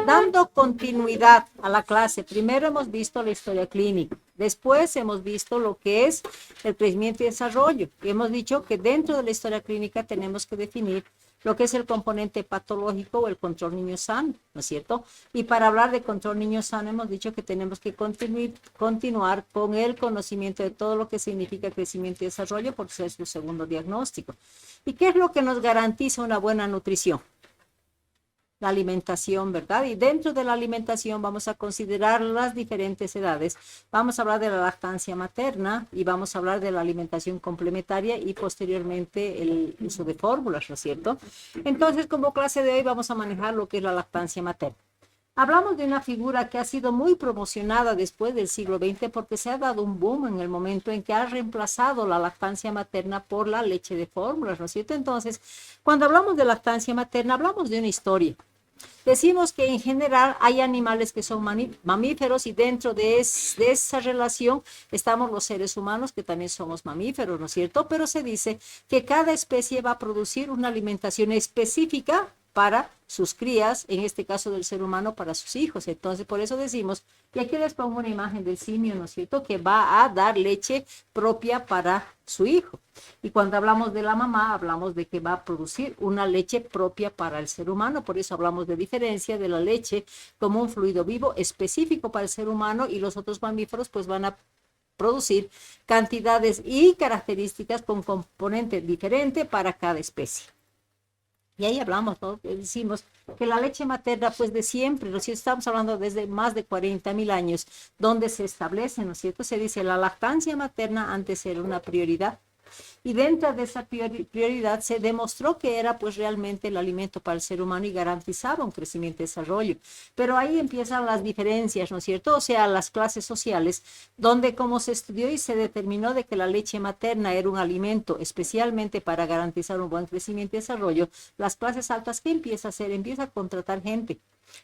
Dando continuidad a la clase, primero hemos visto la historia clínica, después hemos visto lo que es el crecimiento y desarrollo, y hemos dicho que dentro de la historia clínica tenemos que definir lo que es el componente patológico o el control niño sano, ¿no es cierto? Y para hablar de control niño sano hemos dicho que tenemos que continuar con el conocimiento de todo lo que significa crecimiento y desarrollo, porque es su segundo diagnóstico. ¿Y qué es lo que nos garantiza una buena nutrición? La alimentación, ¿verdad? Y dentro de la alimentación vamos a considerar las diferentes edades. Vamos a hablar de la lactancia materna y vamos a hablar de la alimentación complementaria y posteriormente el uso de fórmulas, ¿no es cierto? Entonces, como clase de hoy vamos a manejar lo que es la lactancia materna. Hablamos de una figura que ha sido muy promocionada después del siglo XX porque se ha dado un boom en el momento en que ha reemplazado la lactancia materna por la leche de fórmulas, ¿no es cierto? Entonces, cuando hablamos de lactancia materna, hablamos de una historia. Decimos que en general hay animales que son mamíferos y dentro de esa relación estamos los seres humanos que también somos mamíferos, ¿no es cierto? Pero se dice que cada especie va a producir una alimentación específica para sus crías, en este caso del ser humano, para sus hijos. Entonces, por eso decimos, y aquí les pongo una imagen del simio, ¿no es cierto?, que va a dar leche propia para su hijo. Y cuando hablamos de la mamá, hablamos de que va a producir una leche propia para el ser humano. Por eso hablamos de diferencia de la leche como un fluido vivo específico para el ser humano y los otros mamíferos pues van a producir cantidades y características con componente diferente para cada especie. Y ahí hablamos, ¿no? Decimos que la leche materna, pues de siempre, ¿no es cierto? Estamos hablando desde más de 40.000 años, donde se establece, ¿no es cierto? Se dice la lactancia materna antes era una prioridad. Y dentro de esa prioridad se demostró que era pues realmente el alimento para el ser humano y garantizaba un crecimiento y desarrollo. Pero ahí empiezan las diferencias, ¿no es cierto? O sea, las clases sociales, donde como se estudió y se determinó de que la leche materna era un alimento especialmente para garantizar un buen crecimiento y desarrollo, las clases altas, ¿qué empieza a hacer? Empieza a contratar gente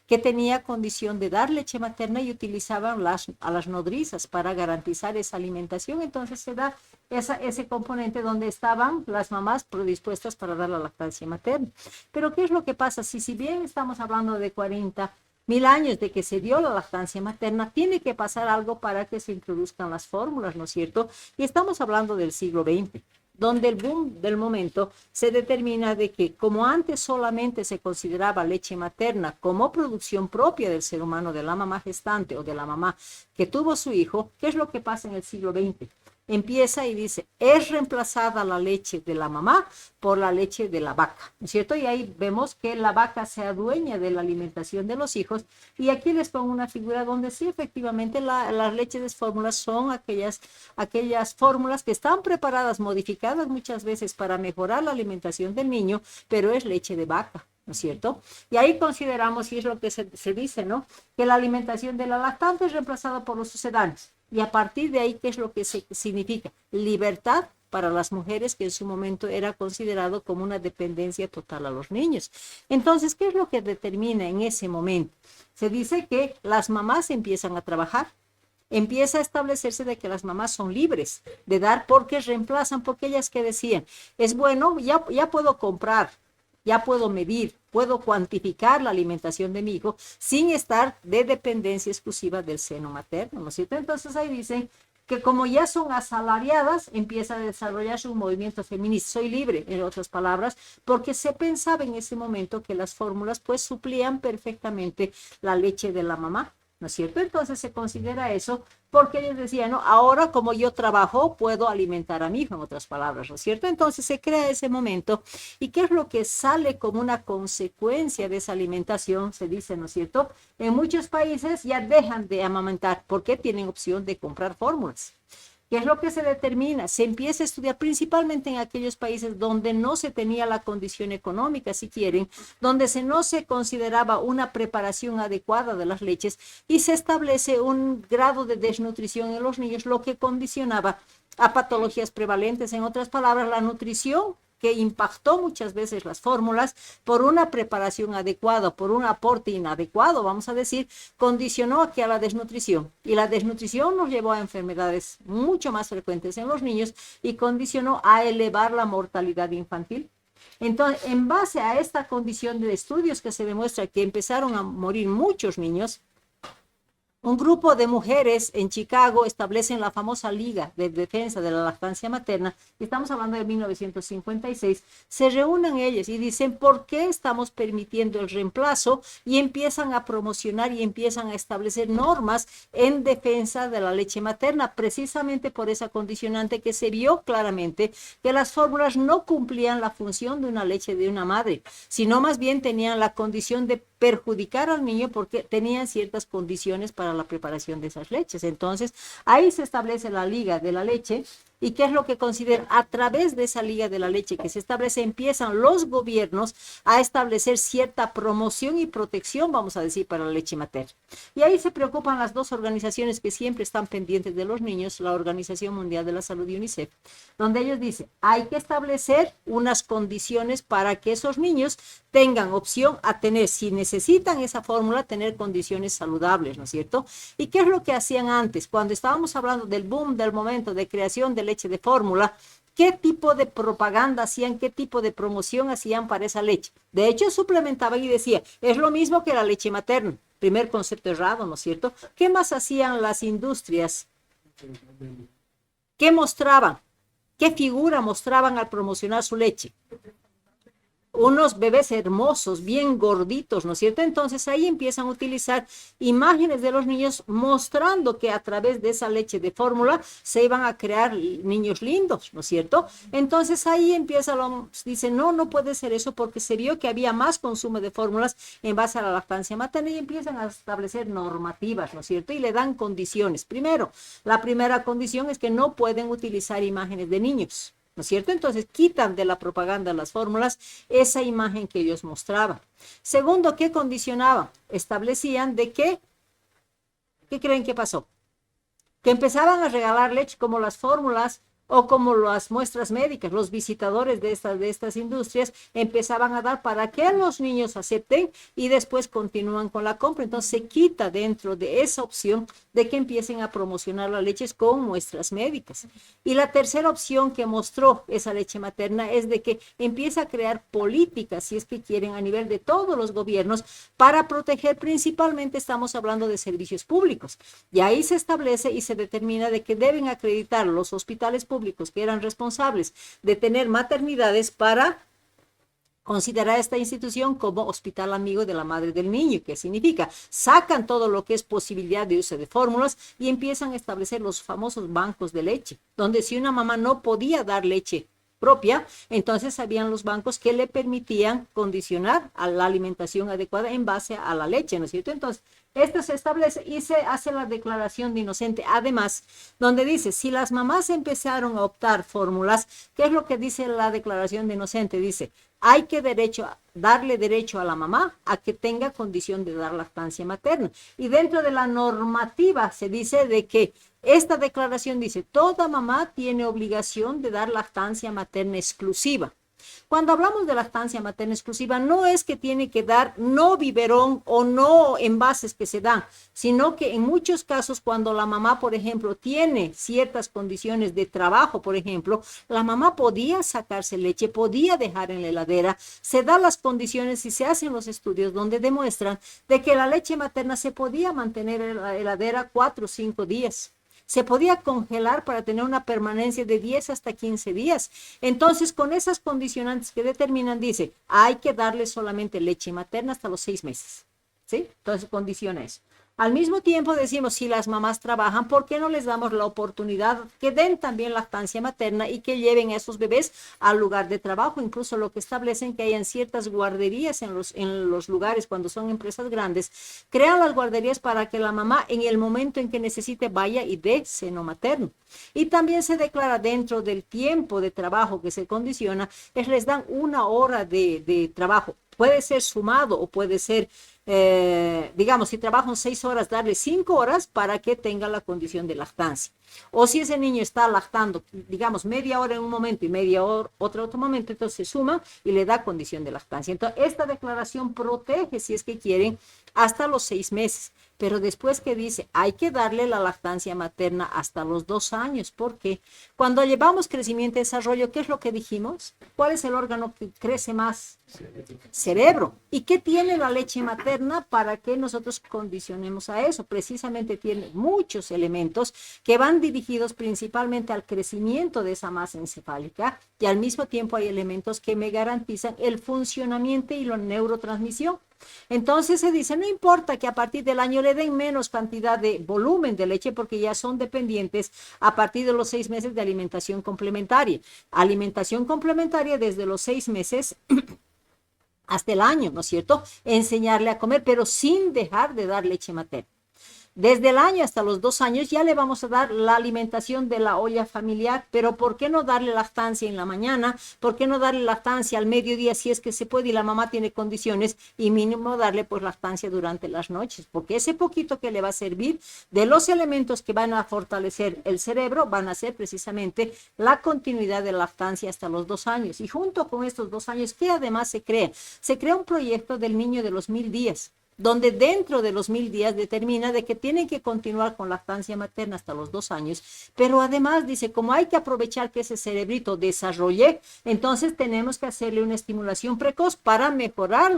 que tenía condición de dar leche materna y utilizaban a las nodrizas para garantizar esa alimentación. Entonces se da ese componente donde estaban las mamás predispuestas para dar la lactancia materna. Pero ¿qué es lo que pasa? Si bien estamos hablando de 40.000 años de que se dio la lactancia materna, tiene que pasar algo para que se introduzcan las fórmulas, ¿no es cierto? Y estamos hablando del siglo XX, donde el boom del momento se determina de que como antes solamente se consideraba leche materna como producción propia del ser humano, de la mamá gestante o de la mamá que tuvo su hijo, ¿qué es lo que pasa en el siglo XX? Empieza y dice, es reemplazada la leche de la mamá por la leche de la vaca, ¿no es cierto? Y ahí vemos que la vaca se adueña de la alimentación de los hijos. Y aquí les pongo una figura donde sí, efectivamente, las leches de fórmulas son aquellas fórmulas que están preparadas, modificadas muchas veces para mejorar la alimentación del niño, pero es leche de vaca, ¿no es cierto? Y ahí consideramos, y es lo que se dice, ¿no?, que la alimentación de la lactante es reemplazada por los sucedáneos. Y a partir de ahí, ¿qué es lo que significa? Libertad para las mujeres, que en su momento era considerado como una dependencia total a los niños. Entonces, ¿qué es lo que determina en ese momento? Se dice que las mamás empiezan a trabajar, empieza a establecerse de que las mamás son libres de dar porque reemplazan, porque ellas que decían, es bueno, ya puedo comprar, ya puedo medir, puedo cuantificar la alimentación de mi hijo sin estar de dependencia exclusiva del seno materno, ¿no es cierto? Entonces ahí dicen que como ya son asalariadas, empieza a desarrollarse un movimiento feminista. Soy libre, en otras palabras, porque se pensaba en ese momento que las fórmulas pues suplían perfectamente la leche de la mamá, ¿no es cierto? Entonces se considera eso porque ellos decían, no, ahora como yo trabajo, puedo alimentar a mi hijo, en otras palabras, ¿no es cierto? Entonces se crea ese momento. ¿Y qué es lo que sale como una consecuencia de esa alimentación? Se dice, ¿no es cierto? En muchos países ya dejan de amamantar porque tienen opción de comprar fórmulas. ¿Qué es lo que se determina? Se empieza a estudiar principalmente en aquellos países donde no se tenía la condición económica, si quieren, donde no se consideraba una preparación adecuada de las leches y se establece un grado de desnutrición en los niños, lo que condicionaba a patologías prevalentes. En otras palabras, la nutrición que impactó muchas veces las fórmulas por una preparación adecuada, por un aporte inadecuado, vamos a decir, condicionó aquí a la desnutrición. Y la desnutrición nos llevó a enfermedades mucho más frecuentes en los niños y condicionó a elevar la mortalidad infantil. Entonces, en base a esta condición de estudios que se demuestra que empezaron a morir muchos niños, un grupo de mujeres en Chicago establecen la famosa Liga de Defensa de la Lactancia Materna, y estamos hablando de 1956, se reúnen ellas y dicen, ¿por qué estamos permitiendo el reemplazo? Y empiezan a promocionar y empiezan a establecer normas en defensa de la leche materna, precisamente por esa condicionante que se vio claramente que las fórmulas no cumplían la función de una leche de una madre, sino más bien tenían la condición de perjudicar al niño porque tenían ciertas condiciones para la preparación de esas leches. Entonces, ahí se establece la Liga de la Leche. ¿Y qué es lo que consideran? A través de esa Liga de la Leche que se establece, empiezan los gobiernos a establecer cierta promoción y protección, vamos a decir, para la leche materna. Y ahí se preocupan las dos organizaciones que siempre están pendientes de los niños, la Organización Mundial de la Salud y UNICEF, donde ellos dicen, hay que establecer unas condiciones para que esos niños tengan opción a tener, si necesitan esa fórmula, tener condiciones saludables, ¿no es cierto? ¿Y qué es lo que hacían antes? Cuando estábamos hablando del boom del momento de creación de leche de fórmula, ¿qué tipo de propaganda hacían, qué tipo de promoción hacían para esa leche? De hecho, suplementaban y decían, es lo mismo que la leche materna. Primer concepto errado, ¿no es cierto? ¿Qué más hacían las industrias? ¿Qué mostraban? ¿Qué figura mostraban al promocionar su leche? Unos bebés hermosos, bien gorditos, ¿no es cierto? Entonces ahí empiezan a utilizar imágenes de los niños mostrando que a través de esa leche de fórmula se iban a crear niños lindos, ¿no es cierto? Entonces ahí empieza, dicen, no, no puede ser eso porque se vio que había más consumo de fórmulas en base a la lactancia materna y empiezan a establecer normativas, ¿no es cierto? Y le dan condiciones. Primero, la primera condición es que no pueden utilizar imágenes de niños, ¿no es cierto? Entonces quitan de la propaganda las fórmulas esa imagen que ellos mostraban. Segundo, ¿qué condicionaban? Establecían de que, ¿qué creen que pasó? Que empezaban a regalar leche como las fórmulas o como las muestras médicas, los visitadores de estas industrias empezaban a dar para que los niños acepten y después continúan con la compra. Entonces se quita dentro de esa opción de que empiecen a promocionar las leches con muestras médicas. Y la tercera opción que mostró esa leche materna es de que empieza a crear políticas, si es que quieren, a nivel de todos los gobiernos para proteger, principalmente estamos hablando de servicios públicos. Y ahí se establece y se determina de que deben acreditar los hospitales públicos que eran responsables de tener maternidades para considerar esta institución como hospital amigo de la madre del niño. ¿Qué significa? Sacan todo lo que es posibilidad de uso de fórmulas y empiezan a establecer los famosos bancos de leche, donde si una mamá no podía dar leche propia, entonces habían los bancos que le permitían condicionar a la alimentación adecuada en base a la leche, ¿no es cierto? Entonces, esto se establece y se hace la declaración de inocente, además, donde dice, si las mamás empezaron a optar fórmulas, ¿qué es lo que dice la declaración de inocente? Dice, hay que darle derecho a la mamá a que tenga condición de dar lactancia materna. Y dentro de la normativa se dice de que esta declaración dice, toda mamá tiene obligación de dar lactancia materna exclusiva. Cuando hablamos de lactancia materna exclusiva, no es que tiene que dar no biberón o no envases que se dan, sino que en muchos casos cuando la mamá, por ejemplo, tiene ciertas condiciones de trabajo, por ejemplo, la mamá podía sacarse leche, podía dejar en la heladera, se dan las condiciones y se hacen los estudios donde demuestran de que la leche materna se podía mantener en la heladera 4 o 5 días. Se podía congelar para tener una permanencia de 10 hasta 15 días. Entonces, con esas condicionantes que determinan, dice, hay que darle solamente leche materna hasta los 6 meses. ¿Sí? Entonces, condiciona eso. Al mismo tiempo decimos, si las mamás trabajan, ¿por qué no les damos la oportunidad que den también lactancia materna y que lleven a esos bebés al lugar de trabajo? Incluso lo que establecen que hayan ciertas guarderías en los lugares cuando son empresas grandes, crean las guarderías para que la mamá en el momento en que necesite vaya y dé seno materno. Y también se declara dentro del tiempo de trabajo que se condiciona, les dan 1 hora de trabajo puede ser sumado o puede ser, digamos, si trabajan 6 horas, darle 5 horas para que tenga la condición de lactancia. O si ese niño está lactando, digamos, media hora en un momento y media hora otro momento, entonces se suma y le da condición de lactancia. Entonces, esta declaración protege, si es que quieren, hasta los 6 meses. Pero después que dice, hay que darle la lactancia materna hasta los 2 años. ¿Por qué? Cuando llevamos crecimiento y desarrollo, ¿qué es lo que dijimos? ¿Cuál es el órgano que crece más? Cerebro. ¿Y qué tiene la leche materna para que nosotros condicionemos a eso? Precisamente tiene muchos elementos que van dirigidos principalmente al crecimiento de esa masa encefálica y al mismo tiempo hay elementos que me garantizan el funcionamiento y la neurotransmisión. Entonces se dice, no importa que a partir del año le den menos cantidad de volumen de leche porque ya son dependientes a partir de los 6 meses de alimentación complementaria. Alimentación complementaria desde los 6 meses hasta el año, ¿no es cierto? Enseñarle a comer, pero sin dejar de dar leche materna. Desde el año hasta los 2 años ya le vamos a dar la alimentación de la olla familiar, pero ¿por qué no darle lactancia en la mañana? ¿Por qué no darle lactancia al mediodía si es que se puede y la mamá tiene condiciones? Y mínimo darle pues lactancia durante las noches, porque ese poquito que le va a servir de los elementos que van a fortalecer el cerebro van a ser precisamente la continuidad de la lactancia hasta los 2 años. Y junto con estos 2 años, ¿qué además se crea? Se crea un proyecto del niño de los 1000 días. Donde dentro de los 1000 días determina de que tienen que continuar con lactancia materna hasta los 2 años, pero además dice, como hay que aprovechar que ese cerebrito desarrolle, entonces tenemos que hacerle una estimulación precoz para mejorar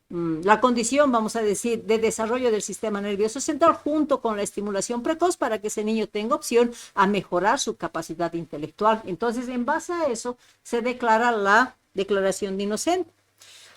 la condición, vamos a decir, de desarrollo del sistema nervioso central junto con la estimulación precoz para que ese niño tenga opción a mejorar su capacidad intelectual. Entonces, en base a eso, se declara la declaración de inocente.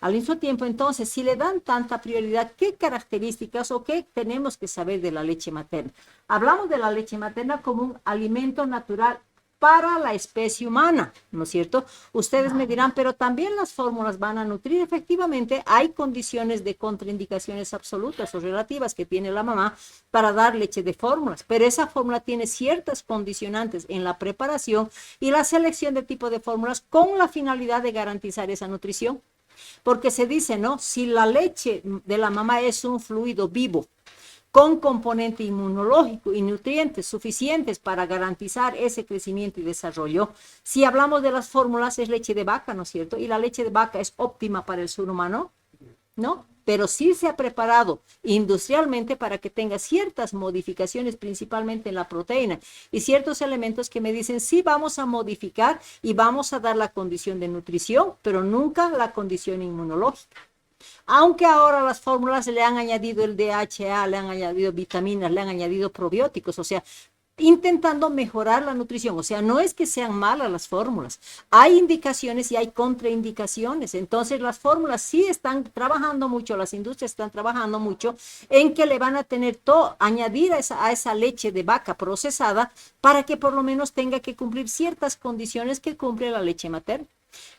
Al mismo tiempo, entonces, si le dan tanta prioridad, ¿qué características o qué tenemos que saber de la leche materna? Hablamos de la leche materna como un alimento natural para la especie humana, ¿no es cierto? Ustedes me dirán, pero también las fórmulas van a nutrir. Efectivamente, hay condiciones de contraindicaciones absolutas o relativas que tiene la mamá para dar leche de fórmulas, pero esa fórmula tiene ciertas condicionantes en la preparación y la selección de tipo de fórmulas con la finalidad de garantizar esa nutrición. Porque se dice, ¿no? Si la leche de la mamá es un fluido vivo, con componente inmunológico y nutrientes suficientes para garantizar ese crecimiento y desarrollo, si hablamos de las fórmulas, es leche de vaca, ¿no es cierto? Y la leche de vaca es óptima para el ser humano, ¿no? Pero sí se ha preparado industrialmente para que tenga ciertas modificaciones, principalmente en la proteína, y ciertos elementos que me dicen, sí, vamos a modificar y vamos a dar la condición de nutrición, pero nunca la condición inmunológica. Aunque ahora las fórmulas le han añadido el DHA, le han añadido vitaminas, le han añadido probióticos, o sea, intentando mejorar la nutrición. O sea, no es que sean malas las fórmulas. Hay indicaciones y hay contraindicaciones. Entonces, las fórmulas sí están trabajando mucho, las industrias están trabajando mucho en que le van a tener añadir a esa leche de vaca procesada para que por lo menos tenga que cumplir ciertas condiciones que cumple la leche materna.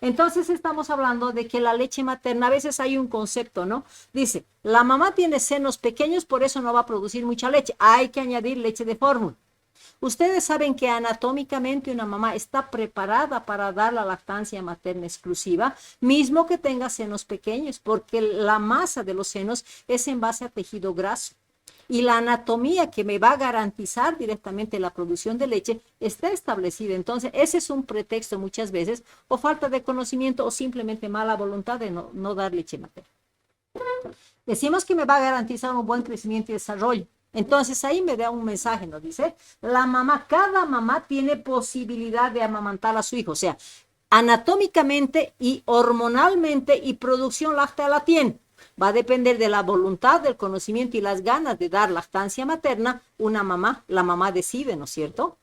Entonces estamos hablando de que la leche materna, a veces hay un concepto, ¿no? Dice, la mamá tiene senos pequeños, por eso no va a producir mucha leche. Hay que añadir leche de fórmula. Ustedes saben que anatómicamente una mamá está preparada para dar la lactancia materna exclusiva, mismo que tenga senos pequeños, porque la masa de los senos es en base a tejido graso. Y la anatomía que me va a garantizar directamente la producción de leche está establecida. Entonces, ese es un pretexto muchas veces, o falta de conocimiento, o simplemente mala voluntad de no dar leche materna. Decimos que me va a garantizar un buen crecimiento y desarrollo. Entonces, ahí me da un mensaje, nos dice, cada mamá tiene posibilidad de amamantar a su hijo. O sea, anatómicamente y hormonalmente y producción láctea la tiene. Va a depender de la voluntad, del conocimiento y las ganas de dar lactancia materna. La mamá decide, ¿no es cierto?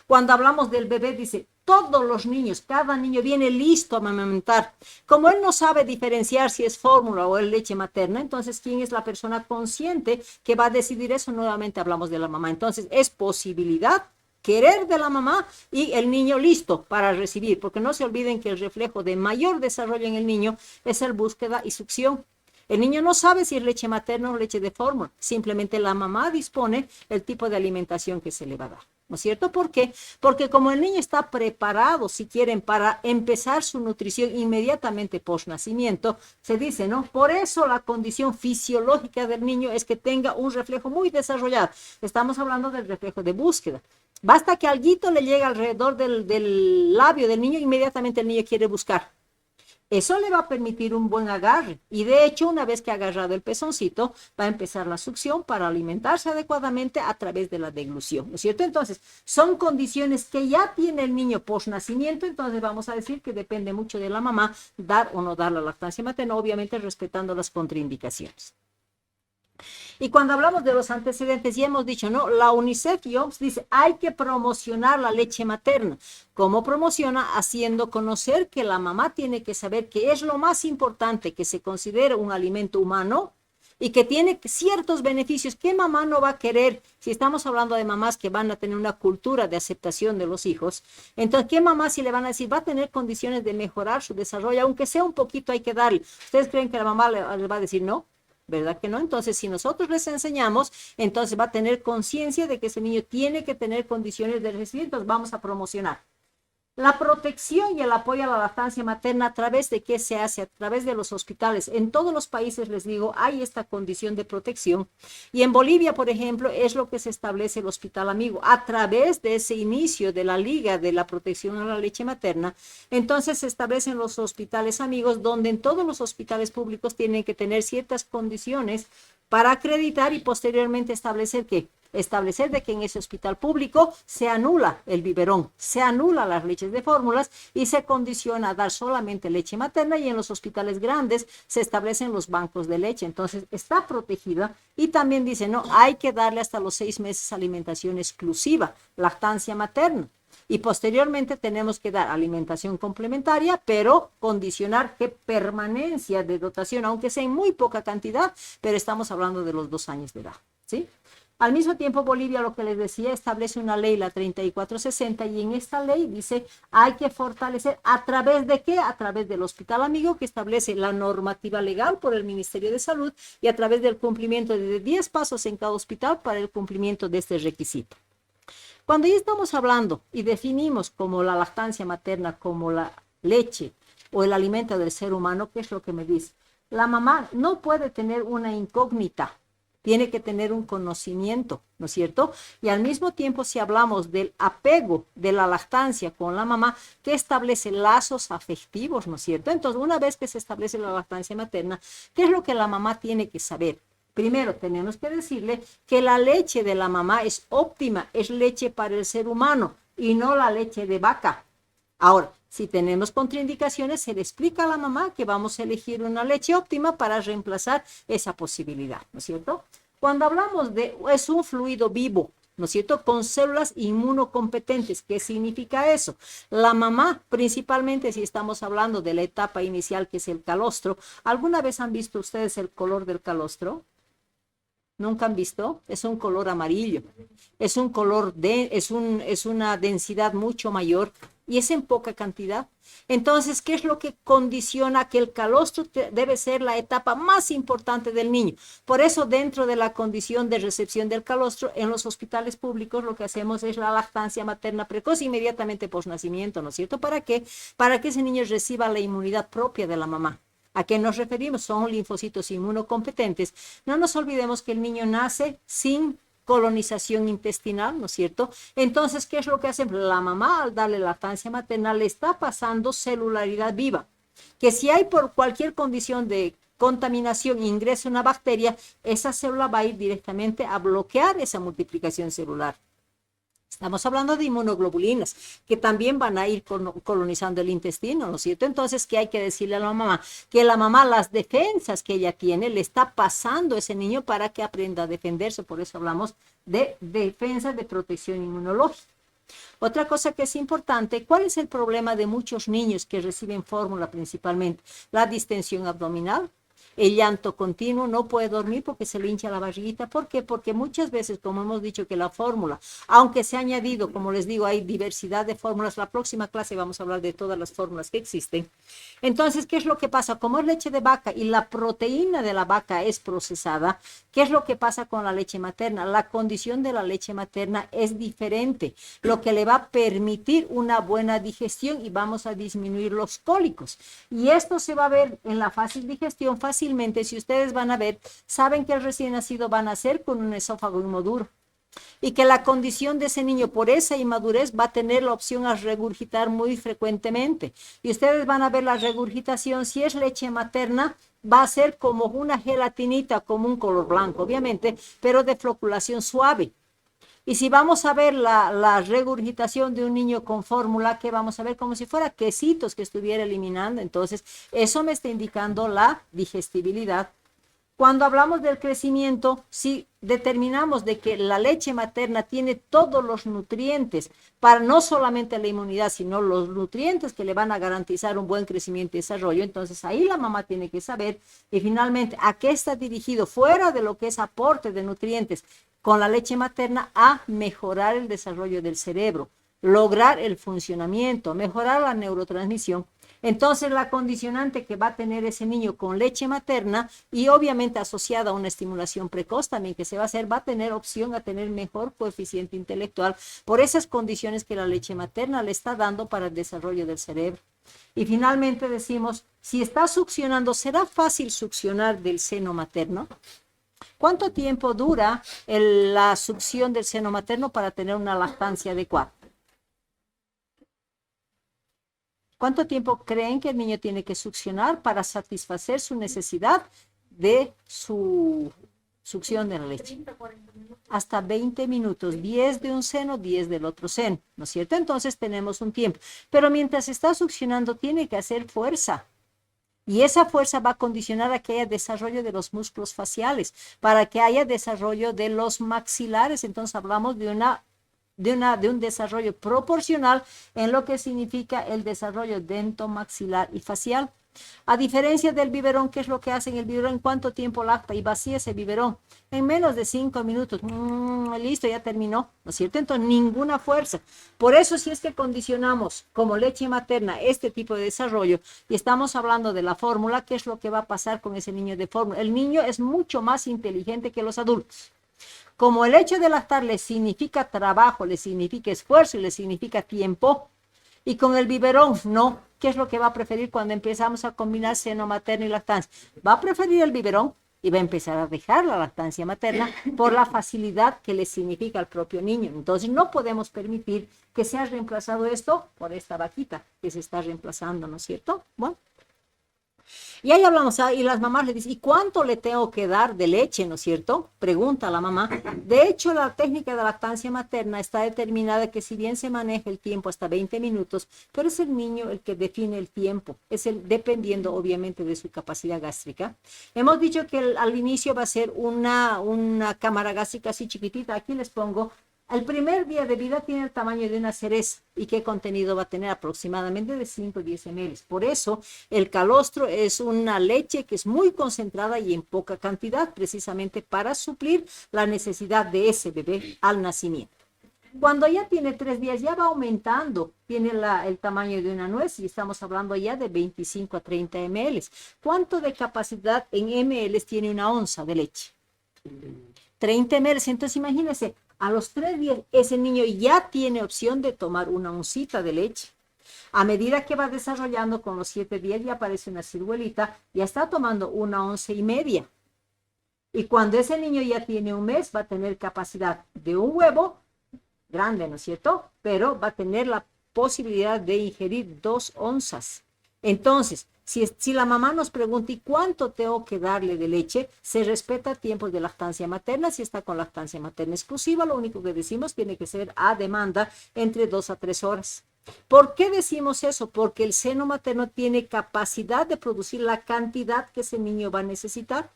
Cuando hablamos del bebé, dice, todos los niños, cada niño viene listo a amamantar. Como él no sabe diferenciar si es fórmula o es leche materna, entonces, ¿quién es la persona consciente que va a decidir eso? Nuevamente hablamos de la mamá. Entonces, es posibilidad, querer de la mamá y el niño listo para recibir, porque no se olviden que el reflejo de mayor desarrollo en el niño es el búsqueda y succión. El niño no sabe si es leche materna o leche de fórmula, simplemente la mamá dispone el tipo de alimentación que se le va a dar. ¿no es cierto? ¿Por qué? Porque como el niño está preparado, si quieren, para empezar su nutrición inmediatamente post nacimiento, se dice, ¿no? Por eso la condición fisiológica del niño es que tenga un reflejo muy desarrollado. Estamos hablando del reflejo de búsqueda. Basta que alguito le llegue alrededor del labio del niño, inmediatamente el niño quiere buscar. Eso le va a permitir un buen agarre y de hecho una vez que ha agarrado el pezoncito va a empezar la succión para alimentarse adecuadamente a través de la deglución, ¿no es cierto? Entonces son condiciones que ya tiene el niño post nacimiento, entonces vamos a decir que depende mucho de la mamá dar o no dar la lactancia materna, obviamente respetando las contraindicaciones. Y cuando hablamos de los antecedentes, ya hemos dicho, ¿no? La UNICEF y OMS dice, hay que promocionar la leche materna. ¿Cómo promociona? Haciendo conocer que la mamá tiene que saber que es lo más importante, que se considera un alimento humano y que tiene ciertos beneficios. ¿Qué mamá no va a querer? Si estamos hablando de mamás que van a tener una cultura de aceptación de los hijos, entonces, ¿qué mamá si le van a decir va a tener condiciones de mejorar su desarrollo? Aunque sea un poquito hay que darle. ¿Ustedes creen que la mamá le va a decir no? ¿Verdad que no? Entonces, si nosotros les enseñamos, entonces va a tener conciencia de que ese niño tiene que tener condiciones de crecimiento, entonces vamos a promocionar. La protección y el apoyo a la lactancia materna, ¿a través de qué se hace? A través de los hospitales. En todos los países, les digo, hay esta condición de protección. Y en Bolivia, por ejemplo, es lo que se establece el Hospital Amigo. A través de ese inicio de la Liga de la Protección a la Leche Materna, entonces se establecen los hospitales amigos, donde en todos los hospitales públicos tienen que tener ciertas condiciones para acreditar y posteriormente establecer que de que en ese hospital público se anula el biberón, se anula las leches de fórmulas y se condiciona a dar solamente leche materna, y en los hospitales grandes se establecen los bancos de leche, entonces está protegida. Y también dice, no, hay que darle hasta los 6 meses alimentación exclusiva, lactancia materna. Y posteriormente tenemos que dar alimentación complementaria, pero condicionar que permanencia de dotación, aunque sea en muy poca cantidad, pero estamos hablando de los 2 años de edad, ¿sí? Al mismo tiempo, Bolivia, lo que les decía, establece una ley, la 3460, y en esta ley dice, hay que fortalecer, ¿a través de qué? A través del Hospital Amigo, que establece la normativa legal por el Ministerio de Salud, y a través del cumplimiento de 10 pasos en cada hospital para el cumplimiento de este requisito. Cuando ya estamos hablando y definimos como la lactancia materna, como la leche o el alimento del ser humano, ¿qué es lo que me dice? La mamá no puede tener una incógnita, tiene que tener un conocimiento, ¿no es cierto? Y al mismo tiempo, si hablamos del apego de la lactancia con la mamá, que establece lazos afectivos, ¿no es cierto? Entonces, una vez que se establece la lactancia materna, ¿qué es lo que la mamá tiene que saber? Primero, tenemos que decirle que la leche de la mamá es óptima, es leche para el ser humano y no la leche de vaca. Ahora, si tenemos contraindicaciones, se le explica a la mamá que vamos a elegir una leche óptima para reemplazar esa posibilidad, ¿no es cierto? Cuando hablamos de, es un fluido vivo, ¿no es cierto?, con células inmunocompetentes. ¿Qué significa eso? La mamá, principalmente si estamos hablando de la etapa inicial, que es el calostro, ¿alguna vez han visto ustedes el color del calostro? ¿Nunca han visto? Es un color amarillo, es un color es una densidad mucho mayor y es en poca cantidad. Entonces, ¿qué es lo que condiciona que el calostro debe ser la etapa más importante del niño? Por eso, dentro de la condición de recepción del calostro, en los hospitales públicos lo que hacemos es la lactancia materna precoz inmediatamente post nacimiento, ¿no es cierto? ¿Para qué? Para que ese niño reciba la inmunidad propia de la mamá. ¿A qué nos referimos? Son linfocitos inmunocompetentes. No nos olvidemos que el niño nace sin colonización intestinal, ¿no es cierto? Entonces, ¿qué es lo que hace? La mamá, al darle lactancia materna, le está pasando celularidad viva, que si hay por cualquier condición de contaminación ingresa una bacteria, esa célula va a ir directamente a bloquear esa multiplicación celular. Estamos hablando de inmunoglobulinas, que también van a ir colonizando el intestino, ¿no es cierto? Entonces, ¿qué hay que decirle a la mamá? Que la mamá, las defensas que ella tiene, le está pasando a ese niño para que aprenda a defenderse. Por eso hablamos de defensa de protección inmunológica. Otra cosa que es importante, ¿cuál es el problema de muchos niños que reciben fórmula principalmente? La distensión abdominal. el llanto continuo, no puede dormir porque se le hincha la barriguita. ¿Por qué? Porque muchas veces, como hemos dicho que la fórmula, aunque se ha añadido, como les digo, hay diversidad de fórmulas, la próxima clase vamos a hablar de todas las fórmulas que existen. Entonces, ¿qué es lo que pasa? Como es leche de vaca y la proteína de la vaca es procesada, ¿qué es lo que pasa con la leche materna? La condición de la leche materna es diferente, lo que le va a permitir una buena digestión y vamos a disminuir los cólicos. Y esto se va a ver en la fácil digestión fácilmente. Si ustedes van a ver, saben que el recién nacido va a nacer con un esófago inmaduro y que la condición de ese niño por esa inmadurez va a tener la opción a regurgitar muy frecuentemente. Y ustedes van a ver la regurgitación, si es leche materna, va a ser como una gelatinita, como un color blanco, obviamente, pero de floculación suave. Y si vamos a ver la regurgitación de un niño con fórmula, que vamos a ver como si fuera quesitos que estuviera eliminando, entonces eso me está indicando la digestibilidad. Cuando hablamos del crecimiento, si determinamos de que la leche materna tiene todos los nutrientes para no solamente la inmunidad, sino los nutrientes que le van a garantizar un buen crecimiento y desarrollo, entonces ahí la mamá tiene que saber y finalmente a qué está dirigido fuera de lo que es aporte de nutrientes con la leche materna a mejorar el desarrollo del cerebro, lograr el funcionamiento, mejorar la neurotransmisión. Entonces la condicionante que va a tener ese niño con leche materna y obviamente asociada a una estimulación precoz también que se va a hacer, va a tener opción a tener mejor coeficiente intelectual por esas condiciones que la leche materna le está dando para el desarrollo del cerebro. Y finalmente decimos, si está succionando, ¿será fácil succionar del seno materno? ¿Cuánto tiempo dura la succión del seno materno para tener una lactancia adecuada? ¿Cuánto tiempo creen que el niño tiene que succionar para satisfacer su necesidad de su succión de la leche? Hasta 20 minutos, 10 de un seno, 10 del otro seno, ¿no es cierto? Entonces tenemos un tiempo. Pero mientras está succionando, tiene que hacer fuerza. Y esa fuerza va a condicionar a que haya desarrollo de los músculos faciales, para que haya desarrollo de los maxilares. Entonces hablamos de un desarrollo proporcional en lo que significa el desarrollo dentomaxilar y facial. A diferencia del biberón, ¿qué es lo que hace en el biberón? ¿En cuánto tiempo lacta y vacía ese biberón? En menos de 5 minutos. Listo, ya terminó, ¿no es cierto? Entonces, ninguna fuerza. Por eso, si es que condicionamos como leche materna este tipo de desarrollo y estamos hablando de la fórmula, ¿qué es lo que va a pasar con ese niño de fórmula? El niño es mucho más inteligente que los adultos. Como el hecho de lactar le significa trabajo, le significa esfuerzo y le significa tiempo, y con el biberón no, ¿qué es lo que va a preferir cuando empezamos a combinar seno materno y lactancia? Va a preferir el biberón y va a empezar a dejar la lactancia materna por la facilidad que le significa al propio niño. Entonces no podemos permitir que sea reemplazado esto por esta vaquita que se está reemplazando, ¿no es cierto? Bueno. Y ahí hablamos, y las mamás le dicen, ¿y cuánto le tengo que dar de leche, no es cierto? Pregunta a la mamá. De hecho, la técnica de lactancia materna está determinada que si bien se maneja el tiempo hasta 20 minutos, pero es el niño el que define el tiempo, dependiendo obviamente de su capacidad gástrica. Hemos dicho que al inicio va a ser una cámara gástrica así chiquitita, aquí les pongo. El primer día de vida tiene el tamaño de una cereza. ¿Y qué contenido va a tener? Aproximadamente de 5 o 10 ml. Por eso, el calostro es una leche que es muy concentrada y en poca cantidad, precisamente para suplir la necesidad de ese bebé al nacimiento. Cuando ya tiene 3 días, ya va aumentando. Tiene el tamaño de una nuez y estamos hablando ya de 25 a 30 ml. ¿Cuánto de capacidad en ml tiene una onza de leche? 30 ml. Entonces, imagínense, a los 3 días, ese niño ya tiene opción de tomar una oncita de leche. A medida que va desarrollando, con los 7 días ya aparece una ciruelita, ya está tomando 1,5 onzas. Y cuando ese niño ya tiene un mes, va a tener capacidad de un huevo grande, ¿no es cierto? Pero va a tener la posibilidad de ingerir 2 onzas. Entonces, si la mamá nos pregunta, ¿y cuánto tengo que darle de leche? Se respeta tiempos de lactancia materna. Si está con lactancia materna exclusiva, lo único que decimos tiene que ser a demanda entre 2 a 3 horas. ¿Por qué decimos eso? Porque el seno materno tiene capacidad de producir la cantidad que ese niño va a necesitar.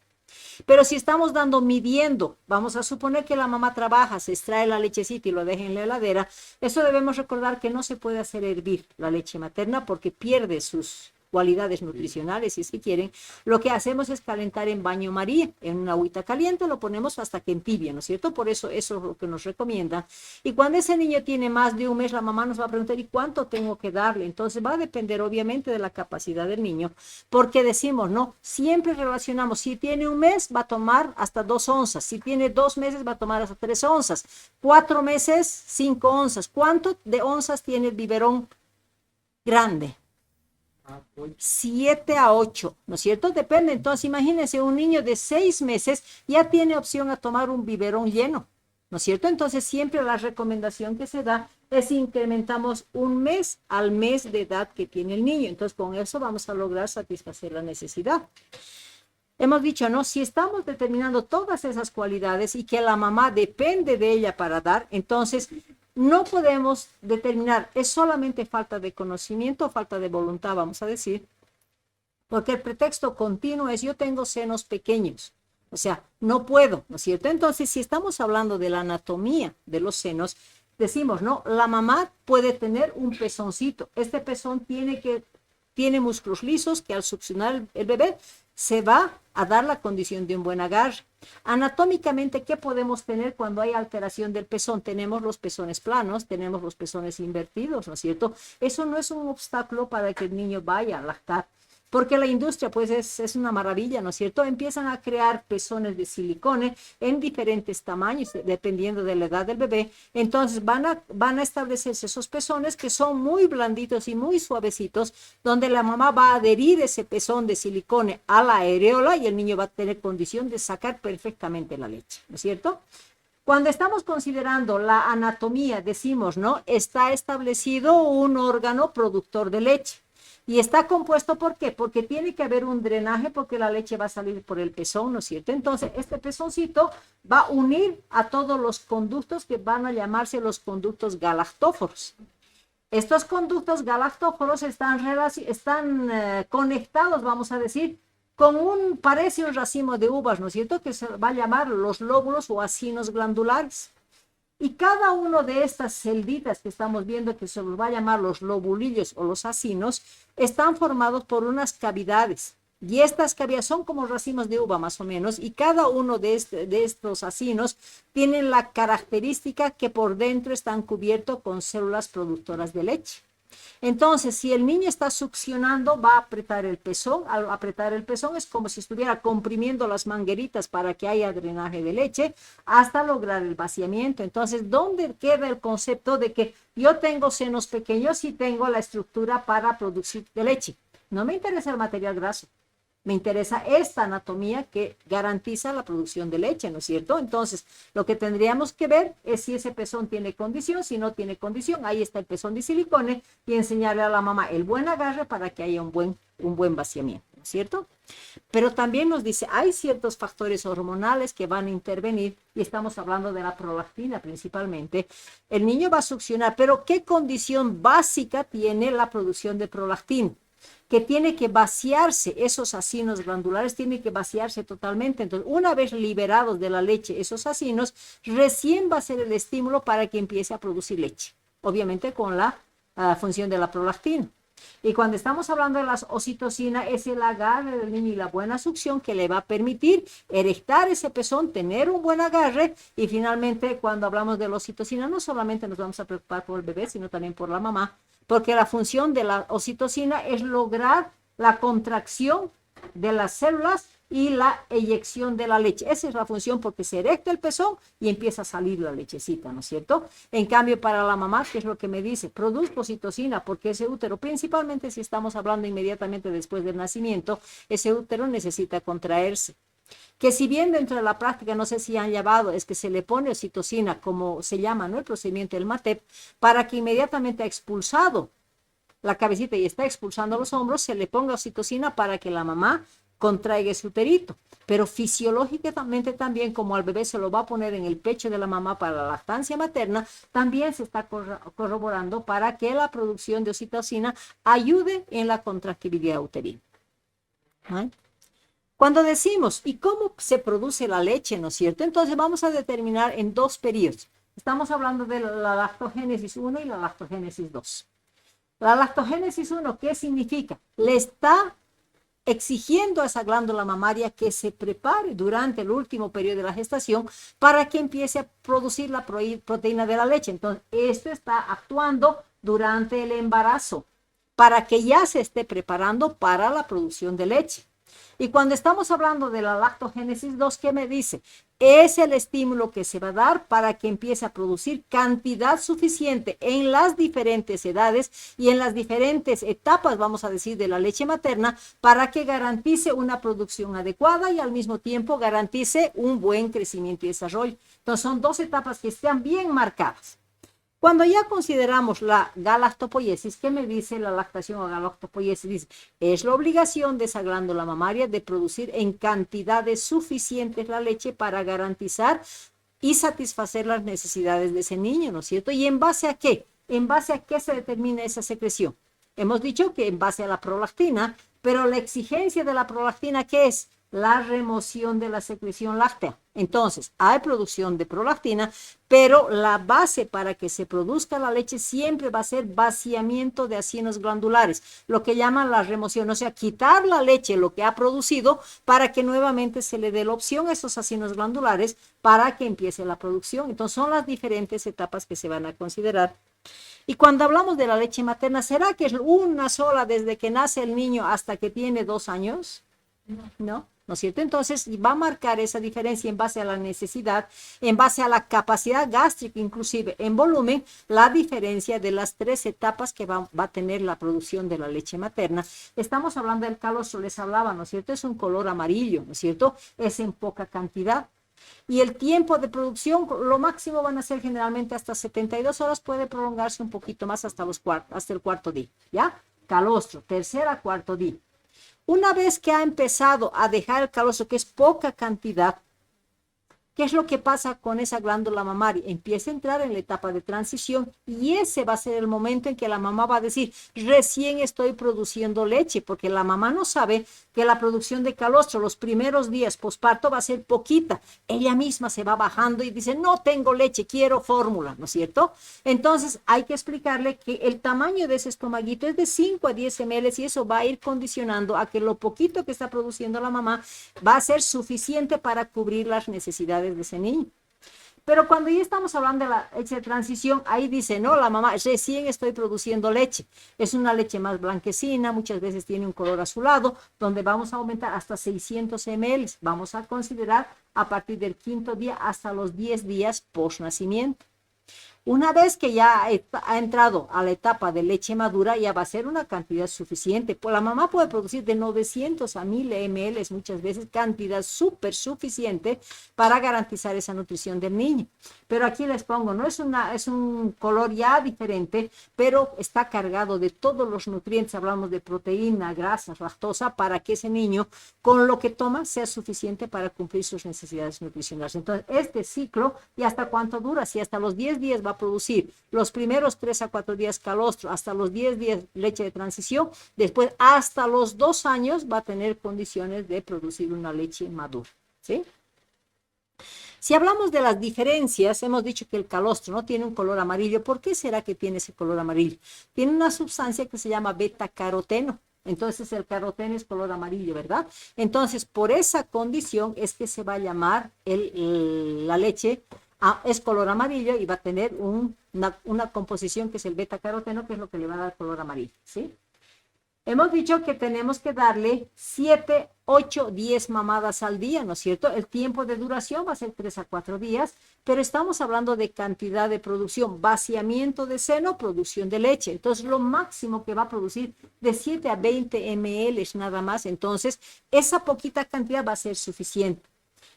Pero si estamos midiendo, vamos a suponer que la mamá trabaja, se extrae la lechecita y lo deja en la heladera, eso debemos recordar que no se puede hacer hervir la leche materna porque pierde sus cualidades nutricionales, si es que quieren, lo que hacemos es calentar en baño María, en una agüita caliente, lo ponemos hasta que entibie, ¿no es cierto? Por eso es lo que nos recomienda. Y cuando ese niño tiene más de un mes, la mamá nos va a preguntar, ¿y cuánto tengo que darle? Entonces va a depender obviamente de la capacidad del niño, porque decimos, no, siempre relacionamos, si tiene un mes va a tomar hasta 2 onzas, si tiene 2 meses va a tomar hasta 3 onzas, 4 meses, 5 onzas. ¿Cuánto de onzas tiene el biberón grande? 7 a 8, ¿no es cierto? Depende. Entonces, imagínense, un niño de 6 meses ya tiene opción a tomar un biberón lleno, ¿no es cierto? Entonces, siempre la recomendación que se da es incrementamos un mes al mes de edad que tiene el niño. Entonces, con eso vamos a lograr satisfacer la necesidad. Hemos dicho, ¿no? Si estamos determinando todas esas cualidades y que la mamá depende de ella para dar, entonces no podemos determinar, es solamente falta de conocimiento o falta de voluntad, vamos a decir, porque el pretexto continuo es yo tengo senos pequeños, o sea, no puedo, ¿no es cierto? Entonces, si estamos hablando de la anatomía de los senos, decimos, ¿no? La mamá puede tener un pezoncito, este pezón tiene músculos lisos que al succionar el bebé se va a dar la condición de un buen agarre. Anatómicamente, ¿qué podemos tener cuando hay alteración del pezón? Tenemos los pezones planos, tenemos los pezones invertidos, ¿no es cierto? Eso no es un obstáculo para que el niño vaya a lactar, porque la industria pues es una maravilla, ¿no es cierto? Empiezan a crear pezones de silicone en diferentes tamaños, dependiendo de la edad del bebé. Entonces van a establecerse esos pezones que son muy blanditos y muy suavecitos, donde la mamá va a adherir ese pezón de silicone a la areola y el niño va a tener condición de sacar perfectamente la leche, ¿no es cierto? Cuando estamos considerando la anatomía, decimos, ¿no? Está establecido un órgano productor de leche. Y está compuesto, ¿por qué? Porque tiene que haber un drenaje porque la leche va a salir por el pezón, ¿no es cierto? Entonces, este pezoncito va a unir a todos los conductos que van a llamarse los conductos galactóforos. Estos conductos galactóforos están conectados, vamos a decir, parece un racimo de uvas, ¿no es cierto? Que se va a llamar los lóbulos o acinos glandulares. Y cada uno de estas celditas que estamos viendo, que se los va a llamar los lobulillos o los acinos, están formados por unas cavidades. Y estas cavidades son como racimos de uva más o menos, y cada uno de estos acinos tienen la característica que por dentro están cubiertos con células productoras de leche. Entonces, si el niño está succionando, va a apretar el pezón. Al apretar el pezón es como si estuviera comprimiendo las mangueritas para que haya drenaje de leche hasta lograr el vaciamiento. Entonces, ¿dónde queda el concepto de que yo tengo senos pequeños y tengo la estructura para producir de leche? No me interesa el material graso. Me interesa esta anatomía que garantiza la producción de leche, ¿no es cierto? Entonces, lo que tendríamos que ver es si ese pezón tiene condición, si no tiene condición, ahí está el pezón de silicone y enseñarle a la mamá el buen agarre para que haya un buen vaciamiento, ¿no es cierto? Pero también nos dice, hay ciertos factores hormonales que van a intervenir y estamos hablando de la prolactina principalmente. El niño va a succionar, pero ¿qué condición básica tiene la producción de prolactina? Que tiene que vaciarse, esos acinos glandulares tienen que vaciarse totalmente. Entonces, una vez liberados de la leche esos acinos, recién va a ser el estímulo para que empiece a producir leche, obviamente con la función de la prolactina. Y cuando estamos hablando de la oxitocina, es el agarre del niño y la buena succión que le va a permitir erectar ese pezón, tener un buen agarre, y finalmente cuando hablamos de la oxitocina no solamente nos vamos a preocupar por el bebé, sino también por la mamá, porque la función de la oxitocina es lograr la contracción de las células y la eyección de la leche. Esa es la función, porque se erecta el pezón y empieza a salir la lechecita, ¿no es cierto? En cambio, para la mamá, ¿qué es lo que me dice? Produzco oxitocina porque ese útero, principalmente si estamos hablando inmediatamente después del nacimiento, ese útero necesita contraerse. Que si bien dentro de la práctica, no sé si han llevado, es que se le pone oxitocina, como se llama, ¿no? El procedimiento del MATEP, para que inmediatamente ha expulsado la cabecita y está expulsando los hombros, se le ponga oxitocina para que la mamá contraiga ese uterito. Pero fisiológicamente también, como al bebé se lo va a poner en el pecho de la mamá para la lactancia materna, también se está corroborando para que la producción de oxitocina ayude en la contractibilidad uterina. ¿Ah? Cuando decimos, ¿y cómo se produce la leche, no es cierto? Entonces vamos a determinar en 2 periodos. Estamos hablando de la lactogénesis 1 y la lactogénesis 2. La lactogénesis 1, ¿qué significa? Le está exigiendo a esa glándula mamaria que se prepare durante el último periodo de la gestación para que empiece a producir la proteína de la leche. Entonces, esto está actuando durante el embarazo para que ya se esté preparando para la producción de leche. Y cuando estamos hablando de la lactogénesis 2, ¿qué me dice? Es el estímulo que se va a dar para que empiece a producir cantidad suficiente en las diferentes edades y en las diferentes etapas, vamos a decir, de la leche materna, para que garantice una producción adecuada y al mismo tiempo garantice un buen crecimiento y desarrollo. Entonces, son dos etapas que están bien marcadas. Cuando ya consideramos la galactopoiesis, ¿qué me dice la lactación o galactopoiesis? Dice, es la obligación de esa glándula mamaria de producir en cantidades suficientes la leche para garantizar y satisfacer las necesidades de ese niño, ¿no es cierto? ¿Y en base a qué? ¿En base a qué se determina esa secreción? Hemos dicho que en base a la prolactina, pero la exigencia de la prolactina, ¿qué es? La remoción de la secreción láctea. Entonces, hay producción de prolactina, pero la base para que se produzca la leche siempre va a ser vaciamiento de acinos glandulares, lo que llaman la remoción, o sea, quitar la leche, lo que ha producido, para que nuevamente se le dé la opción a esos acinos glandulares para que empiece la producción. Entonces, son las diferentes etapas que se van a considerar. Y cuando hablamos de la leche materna, ¿será que es una sola desde que nace el niño hasta que tiene 2 años? No, ¿no es cierto? Entonces va a marcar esa diferencia en base a la necesidad, en base a la capacidad gástrica, inclusive en volumen, la diferencia de las 3 etapas que va a tener la producción de la leche materna. Estamos hablando del calostro, les hablaba, ¿no es cierto? Es un color amarillo, ¿no es cierto? Es en poca cantidad. Y el tiempo de producción, lo máximo van a ser generalmente hasta 72 horas, puede prolongarse un poquito más hasta el cuarto día, ¿ya? Calostro, tercera, cuarto día. Una vez que ha empezado a dejar el calostro, que es poca cantidad, ¿qué es lo que pasa con esa glándula mamaria? Empieza a entrar en la etapa de transición y ese va a ser el momento en que la mamá va a decir, recién estoy produciendo leche, porque la mamá no sabe que la producción de calostro los primeros días posparto va a ser poquita. Ella misma se va bajando y dice, no tengo leche, quiero fórmula, ¿no es cierto? Entonces hay que explicarle que el tamaño de ese estomaguito es de 5 a 10 ml y eso va a ir condicionando a que lo poquito que está produciendo la mamá va a ser suficiente para cubrir las necesidades de ese niño. Pero cuando ya estamos hablando de la leche de transición, ahí dice, no, la mamá, recién estoy produciendo leche. Es una leche más blanquecina, muchas veces tiene un color azulado, donde vamos a aumentar hasta 600 ml. Vamos a considerar a partir del 5.º día hasta los 10 días post nacimiento. Una vez que ya ha entrado a la etapa de leche madura, ya va a ser una cantidad suficiente. Pues la mamá puede producir de 900 a 1000 ml muchas veces, cantidad súper suficiente para garantizar esa nutrición del niño. Pero aquí les pongo, no es un color ya diferente, pero está cargado de todos los nutrientes. Hablamos de proteína, grasa, lactosa, para que ese niño, con lo que toma, sea suficiente para cumplir sus necesidades nutricionales. Entonces, este ciclo, ¿y hasta cuánto dura? Si hasta los 10 días va a producir los primeros 3 a 4 días calostro, hasta los 10 días leche de transición, después hasta los 2 años va a tener condiciones de producir una leche madura, ¿sí? Si hablamos de las diferencias, hemos dicho que el calostro no tiene un color amarillo. ¿Por qué será que tiene ese color amarillo? Tiene una sustancia que se llama beta-caroteno. Entonces el caroteno es color amarillo, ¿verdad? Entonces por esa condición es que se va a llamar la leche, es color amarillo y va a tener una composición que es el beta-caroteno, que es lo que le va a dar color amarillo, ¿sí? Hemos dicho que tenemos que darle 7, 8, 10 mamadas al día, ¿no es cierto? El tiempo de duración va a ser 3 a 4 días, pero estamos hablando de cantidad de producción, vaciamiento de seno, producción de leche. Entonces, lo máximo que va a producir de 7 a 20 ml nada más. Entonces, esa poquita cantidad va a ser suficiente.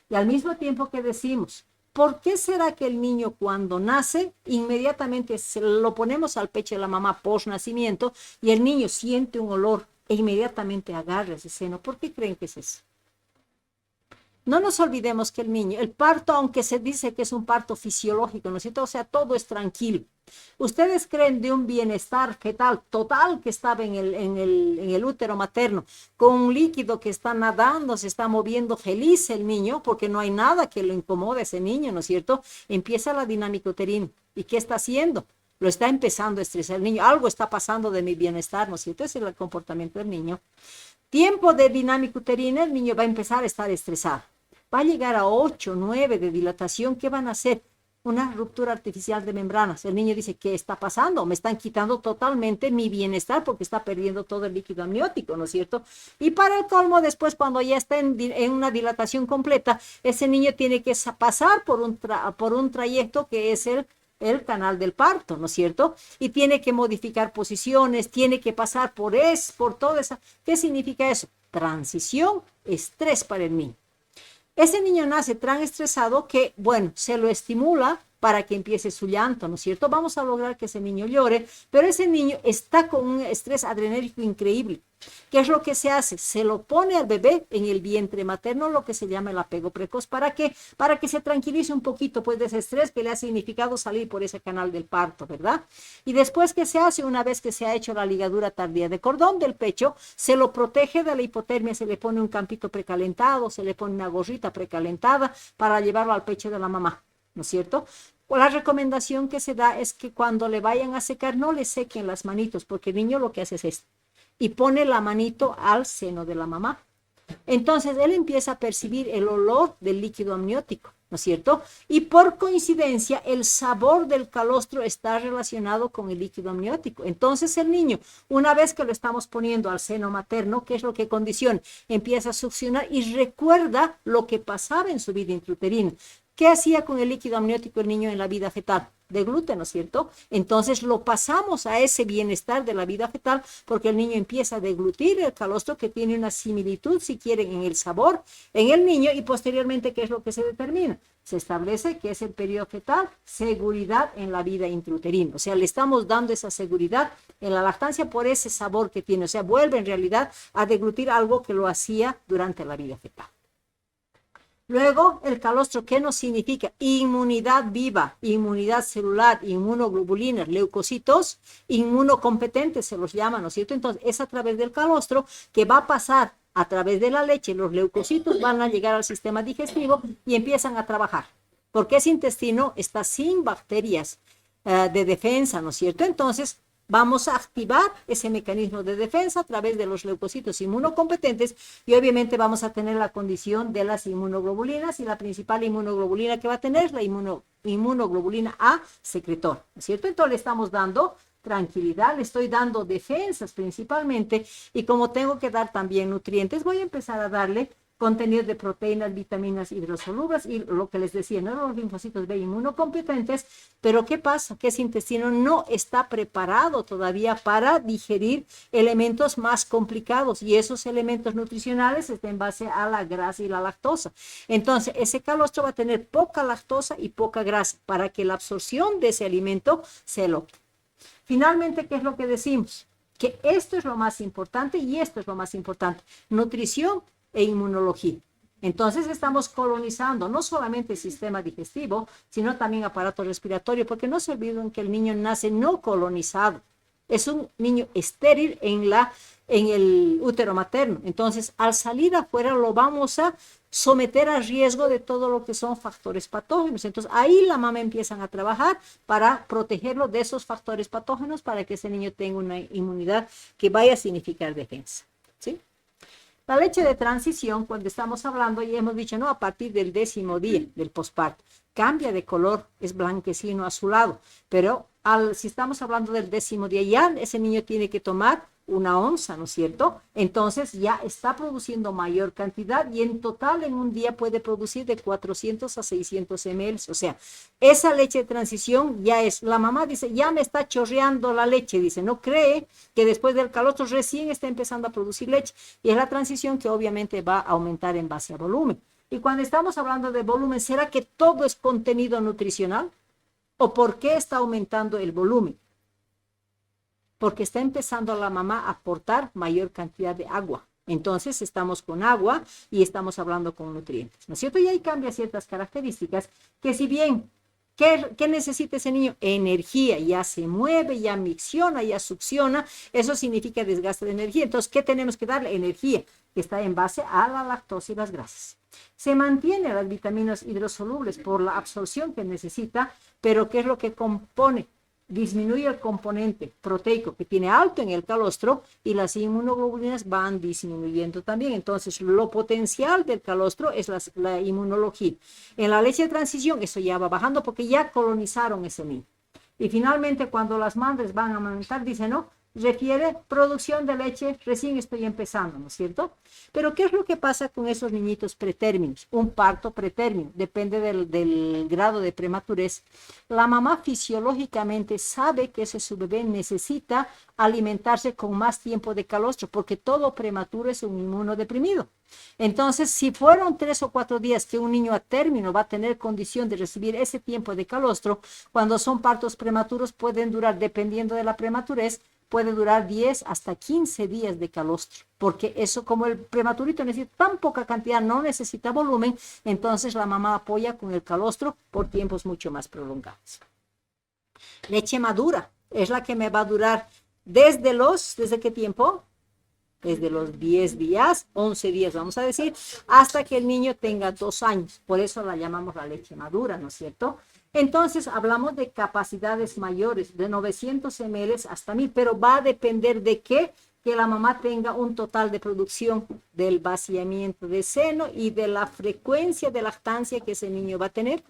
Y al mismo tiempo que decimos, ¿por qué será que el niño cuando nace, inmediatamente se lo ponemos al pecho de la mamá post nacimiento y el niño siente un olor e inmediatamente agarra ese seno? ¿Por qué creen que es eso? No nos olvidemos que el niño, el parto, aunque se dice que es un parto fisiológico, ¿no es cierto? O sea, todo es tranquilo. ¿Ustedes creen de un bienestar fetal total que estaba en el útero materno, con un líquido que está nadando, se está moviendo feliz el niño, porque no hay nada que lo incomode a ese niño, ¿no es cierto? Empieza la dinámica uterina. ¿Y qué está haciendo? lo está empezando a estresar el niño, algo está pasando de mi bienestar, ¿no es cierto? Ese es el comportamiento del niño. Tiempo de dinámica uterina, el niño va a empezar a estar estresado. Va a llegar a 8, 9 de dilatación. ¿Qué van a hacer? Una ruptura artificial de membranas. El niño dice, ¿qué está pasando? Me están quitando totalmente mi bienestar porque está perdiendo todo el líquido amniótico, ¿no es cierto? Y para el colmo, después, cuando ya está en una dilatación completa, ese niño tiene que pasar por un trayecto que es el canal del parto, ¿no es cierto? Y tiene que modificar posiciones, tiene que pasar por todo eso. ¿Qué significa eso? Transición, estrés para el niño. Ese niño nace tan estresado que, bueno, se lo estimula para que empiece su llanto, ¿no es cierto? Vamos a lograr que ese niño llore, pero ese niño está con un estrés adrenérgico increíble. ¿Qué es lo que se hace? Se lo pone al bebé en el vientre materno, lo que se llama el apego precoz. ¿Para qué? Para que se tranquilice un poquito, pues, de ese estrés que le ha significado salir por ese canal del parto, ¿verdad? Y después, ¿qué se hace? Una vez que se ha hecho la ligadura tardía de cordón del pecho, se lo protege de la hipotermia, se le pone un campito precalentado, se le pone una gorrita precalentada para llevarlo al pecho de la mamá, ¿no es cierto? La recomendación que se da es que cuando le vayan a secar, no le sequen las manitos, porque el niño lo que hace es esto, y pone la manito al seno de la mamá. Entonces él empieza a percibir el olor del líquido amniótico, ¿no es cierto? Y por coincidencia, el sabor del calostro está relacionado con el líquido amniótico. Entonces el niño, una vez que lo estamos poniendo al seno materno, ¿qué es lo que condiciona? Empieza a succionar y recuerda lo que pasaba en su vida intrauterina. ¿Qué hacía con el líquido amniótico el niño en la vida fetal? De gluten, ¿no es cierto? Entonces lo pasamos a ese bienestar de la vida fetal porque el niño empieza a deglutir el calostro que tiene una similitud, si quieren, en el sabor en el niño y posteriormente, ¿qué es lo que se determina? Se establece que es el periodo fetal, seguridad en la vida intrauterina. O sea, le estamos dando esa seguridad en la lactancia por ese sabor que tiene. O sea, vuelve en realidad a deglutir algo que lo hacía durante la vida fetal. Luego, el calostro, ¿qué nos significa? Inmunidad viva, inmunidad celular, inmunoglobulinas, leucocitos, inmunocompetentes se los llama, ¿no es cierto? Entonces, es a través del calostro que va a pasar a través de la leche, los leucocitos van a llegar al sistema digestivo y empiezan a trabajar. Porque ese intestino está sin bacterias de defensa, ¿no es cierto? Entonces, vamos a activar ese mecanismo de defensa a través de los leucocitos inmunocompetentes y obviamente vamos a tener la condición de las inmunoglobulinas y la principal inmunoglobulina que va a tener es la inmunoglobulina A secretor, ¿no es cierto? Entonces le estamos dando tranquilidad, le estoy dando defensas principalmente y como tengo que dar también nutrientes, voy a empezar a darle contenido de proteínas, vitaminas hidrosolubles y lo que les decía, ¿no? Los linfocitos B inmunocompetentes, pero ¿qué pasa? Que ese intestino no está preparado todavía para digerir elementos más complicados y esos elementos nutricionales están en base a la grasa y la lactosa. Entonces, ese calostro va a tener poca lactosa y poca grasa para que la absorción de ese alimento sea lo. Finalmente, ¿qué es lo que decimos? Que esto es lo más importante y esto es lo más importante. Nutrición e inmunología. Entonces estamos colonizando no solamente el sistema digestivo, sino también aparato respiratorio, porque no se olviden que el niño nace no colonizado. Es un niño estéril en el útero materno. Entonces, al salir afuera lo vamos a someter a riesgo de todo lo que son factores patógenos. Entonces, ahí la mamá empiezan a trabajar para protegerlo de esos factores patógenos para que ese niño tenga una inmunidad que vaya a significar defensa. ¿Sí? La leche de transición, cuando estamos hablando, ya hemos dicho, no, a partir del 10º día del posparto, cambia de color, es blanquecino azulado, pero si estamos hablando del 10º día, ya ese niño tiene que tomar 1 onza, ¿no es cierto? Entonces ya está produciendo mayor cantidad y en total en un día puede producir de 400 a 600 ml. O sea, esa leche de transición ya es, la mamá dice, ya me está chorreando la leche, dice, no cree que después del calostro recién está empezando a producir leche. Y es la transición que obviamente va a aumentar en base a volumen. Y cuando estamos hablando de volumen, ¿será que todo es contenido nutricional? ¿O por qué está aumentando el volumen? Porque está empezando la mamá a aportar mayor cantidad de agua. Entonces estamos con agua y estamos hablando con nutrientes, ¿no es cierto? Y ahí cambia ciertas características que si bien, ¿qué necesita ese niño? Energía, ya se mueve, ya micciona, ya succiona, eso significa desgaste de energía. Entonces, ¿qué tenemos que darle? Energía, que está en base a la lactosa y las grasas. Se mantiene las vitaminas hidrosolubles por la absorción que necesita, pero ¿qué es lo que compone? disminuye el componente proteico que tiene alto en el calostro y las inmunoglobulinas van disminuyendo también. Entonces, lo potencial del calostro es la inmunología. En la leche de transición, eso ya va bajando porque ya colonizaron ese niño. Y finalmente, cuando las madres van a amamantar, dicen, no, refiere producción de leche, recién estoy empezando, ¿no es cierto? Pero ¿qué es lo que pasa con esos niñitos pretérminos? Un parto pretérmino, depende del grado de prematurez. La mamá fisiológicamente sabe que ese su bebé necesita alimentarse con más tiempo de calostro, porque todo prematuro es un inmunodeprimido. Entonces, si fueron 3 o 4 días que un niño a término va a tener condición de recibir ese tiempo de calostro, cuando son partos prematuros pueden durar, dependiendo de la prematurez, puede durar 10 hasta 15 días de calostro, porque eso, como el prematurito necesita tan poca cantidad, no necesita volumen, entonces la mamá apoya con el calostro por tiempos mucho más prolongados. Leche madura es la que me va a durar ¿desde qué tiempo? Desde los 10 días, 11 días vamos a decir, hasta que el niño tenga 2 años. Por eso la llamamos la leche madura, ¿no es cierto? Entonces hablamos de capacidades mayores, de 900 ml hasta 1000, pero va a depender de qué, que la mamá tenga un total de producción del vaciamiento de seno y de la frecuencia de lactancia que ese niño va a tener.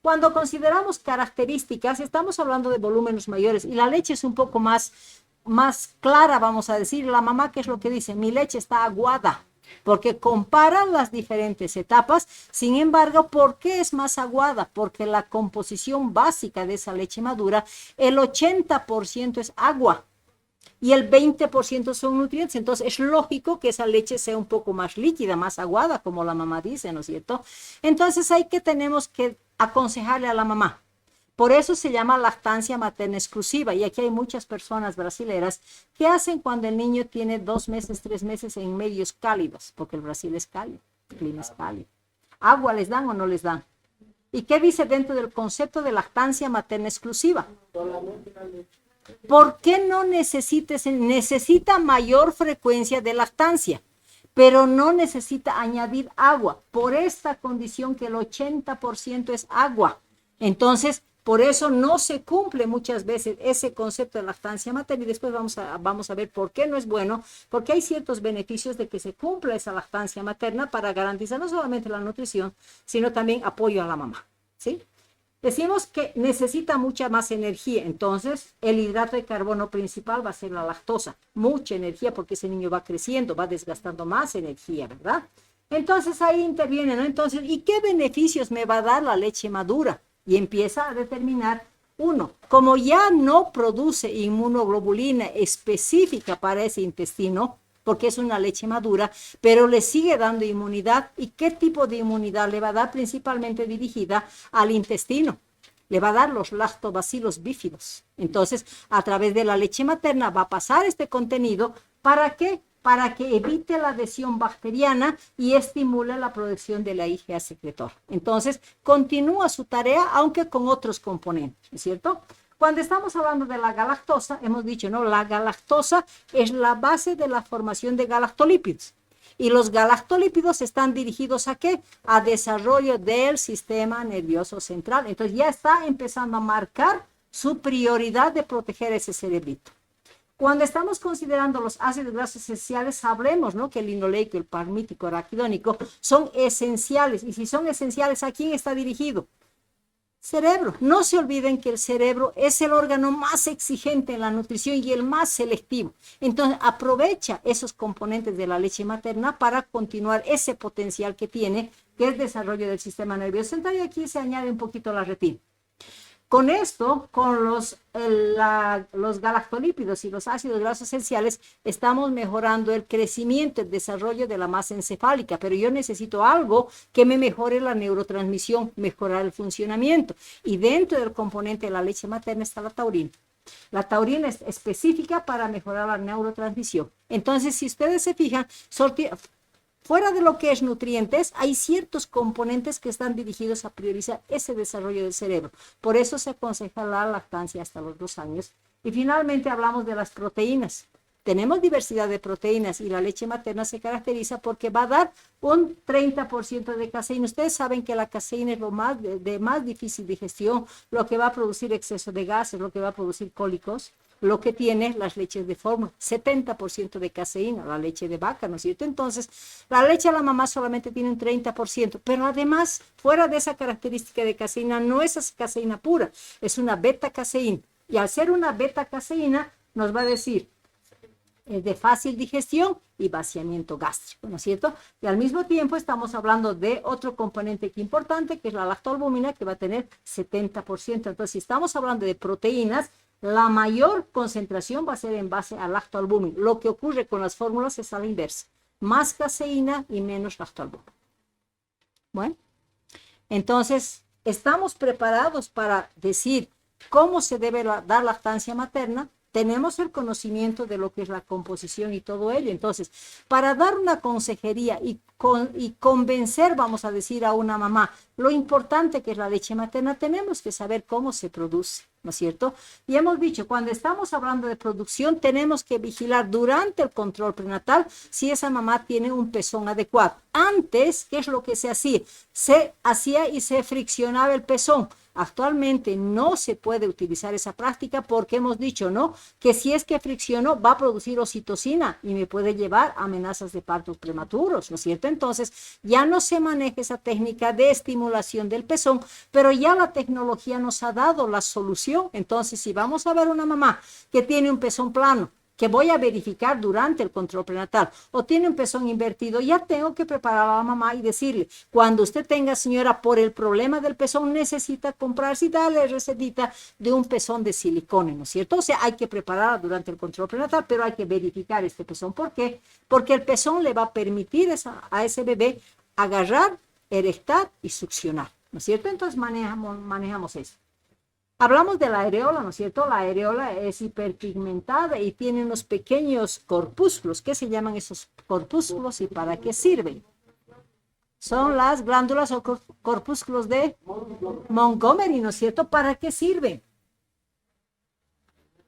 Cuando consideramos características, estamos hablando de volúmenes mayores y la leche es un poco más clara, vamos a decir. La mamá, ¿qué es lo que dice? Mi leche está aguada, porque comparan las diferentes etapas. Sin embargo, ¿por qué es más aguada? Porque la composición básica de esa leche madura, el 80% es agua y el 20% son nutrientes. Entonces es lógico que esa leche sea un poco más líquida, más aguada, como la mamá dice, ¿no es cierto? Entonces tenemos que aconsejarle a la mamá. Por eso se llama lactancia materna exclusiva. Y aquí hay muchas personas brasileras que hacen cuando el niño tiene 2 meses, 3 meses en medios cálidos, porque el Brasil es cálido, el clima es cálido. ¿Agua les dan o no les dan? ¿Y qué dice dentro del concepto de lactancia materna exclusiva? ¿Por qué no necesita mayor frecuencia de lactancia? Pero no necesita añadir agua, por esta condición que el 80% es agua. Entonces, por eso no se cumple muchas veces ese concepto de lactancia materna y después vamos a ver por qué no es bueno, porque hay ciertos beneficios de que se cumpla esa lactancia materna para garantizar no solamente la nutrición, sino también apoyo a la mamá, ¿sí? Decimos que necesita mucha más energía, entonces el hidrato de carbono principal va a ser la lactosa, mucha energía porque ese niño va creciendo, va desgastando más energía, ¿verdad? Entonces ahí interviene, ¿no? Entonces, ¿y qué beneficios me va a dar la leche madura? Y empieza a determinar, uno, como ya no produce inmunoglobulina específica para ese intestino, porque es una leche madura, pero le sigue dando inmunidad. ¿Y qué tipo de inmunidad le va a dar? Principalmente dirigida al intestino. Le va a dar los lactobacilos bífidos. Entonces, a través de la leche materna va a pasar este contenido. ¿Para qué? Para que evite la adhesión bacteriana y estimule la producción de la IgA secretor. Entonces, continúa su tarea, aunque con otros componentes, ¿es cierto? Cuando estamos hablando de la galactosa, hemos dicho, ¿no? La galactosa es la base de la formación de galactolípidos. Y los galactolípidos están dirigidos ¿a qué? A desarrollo del sistema nervioso central. Entonces ya está empezando a marcar su prioridad de proteger ese cerebrito. Cuando estamos considerando los ácidos grasos esenciales, sabremos, ¿no? Que el linoleico, el palmítico, el araquidónico son esenciales. Y si son esenciales, ¿a quién está dirigido? Cerebro. No se olviden que el cerebro es el órgano más exigente en la nutrición y el más selectivo. Entonces, aprovecha esos componentes de la leche materna para continuar ese potencial que tiene, que es desarrollo del sistema nervioso central. Y aquí se añade un poquito la retina. Con esto, con los galactolípidos y los ácidos grasos esenciales, estamos mejorando el crecimiento, el desarrollo de la masa encefálica, pero yo necesito algo que me mejore la neurotransmisión, mejorar el funcionamiento. Y dentro del componente de la leche materna está la taurina. La taurina es específica para mejorar la neurotransmisión. Entonces, si ustedes se fijan, fuera de lo que es nutrientes, hay ciertos componentes que están dirigidos a priorizar ese desarrollo del cerebro. Por eso se aconseja la lactancia hasta los 2 años. Y finalmente hablamos de las proteínas. tenemos diversidad de proteínas y la leche materna se caracteriza porque va a dar un 30% de caseína. Ustedes saben que la caseína es lo más de más difícil digestión, lo que va a producir exceso de gases, lo que va a producir cólicos, lo que tiene las leches de fórmula, 70% de caseína, la leche de vaca, ¿no es cierto? Entonces, la leche de la mamá solamente tiene un 30%, pero además, fuera de esa característica de caseína, no es caseína pura, es una beta-caseína. Y al ser una beta-caseína, nos va a decir, es de fácil digestión y vaciamiento gástrico, ¿no es cierto? Y al mismo tiempo estamos hablando de otro componente que importante, que es la lactoalbúmina, que va a tener 70%. Entonces, si estamos hablando de proteínas, la mayor concentración va a ser en base a lactoalbúmina. Lo que ocurre con las fórmulas es a la inversa. Más caseína y menos lactoalbúmina. Bueno, entonces, estamos preparados para decir cómo se debe dar lactancia materna. Tenemos el conocimiento de lo que es la composición y todo ello. Entonces, para dar una consejería y convencer, vamos a decir, a una mamá lo importante que es la leche materna, tenemos que saber cómo se produce, ¿no es cierto? Y hemos dicho, cuando estamos hablando de producción, tenemos que vigilar durante el control prenatal si esa mamá tiene un pezón adecuado. Antes, ¿qué es lo que se hacía? Se hacía y se friccionaba el pezón. Actualmente no se puede utilizar esa práctica porque hemos dicho, ¿no? Que si es que fricciono va a producir oxitocina y me puede llevar a amenazas de partos prematuros, ¿no es cierto? Entonces ya no se maneja esa técnica de estimulación del pezón, pero ya la tecnología nos ha dado la solución. Entonces, si vamos a ver una mamá que tiene un pezón plano, que voy a verificar durante el control prenatal, o tiene un pezón invertido, ya tengo que preparar a la mamá y decirle, cuando usted tenga, señora, por el problema del pezón, necesita comprarse y darle recetita de un pezón de silicona, ¿no es cierto? O sea, hay que prepararla durante el control prenatal, pero hay que verificar este pezón. ¿Por qué? Porque el pezón le va a permitir a ese bebé agarrar, erectar y succionar, ¿no es cierto? Entonces manejamos eso. Hablamos de la areola, ¿no es cierto? La areola es hiperpigmentada y tiene unos pequeños corpúsculos. ¿Qué se llaman esos corpúsculos y para qué sirven? Son las glándulas o corpúsculos de Montgomery, ¿no es cierto? ¿Para qué sirven?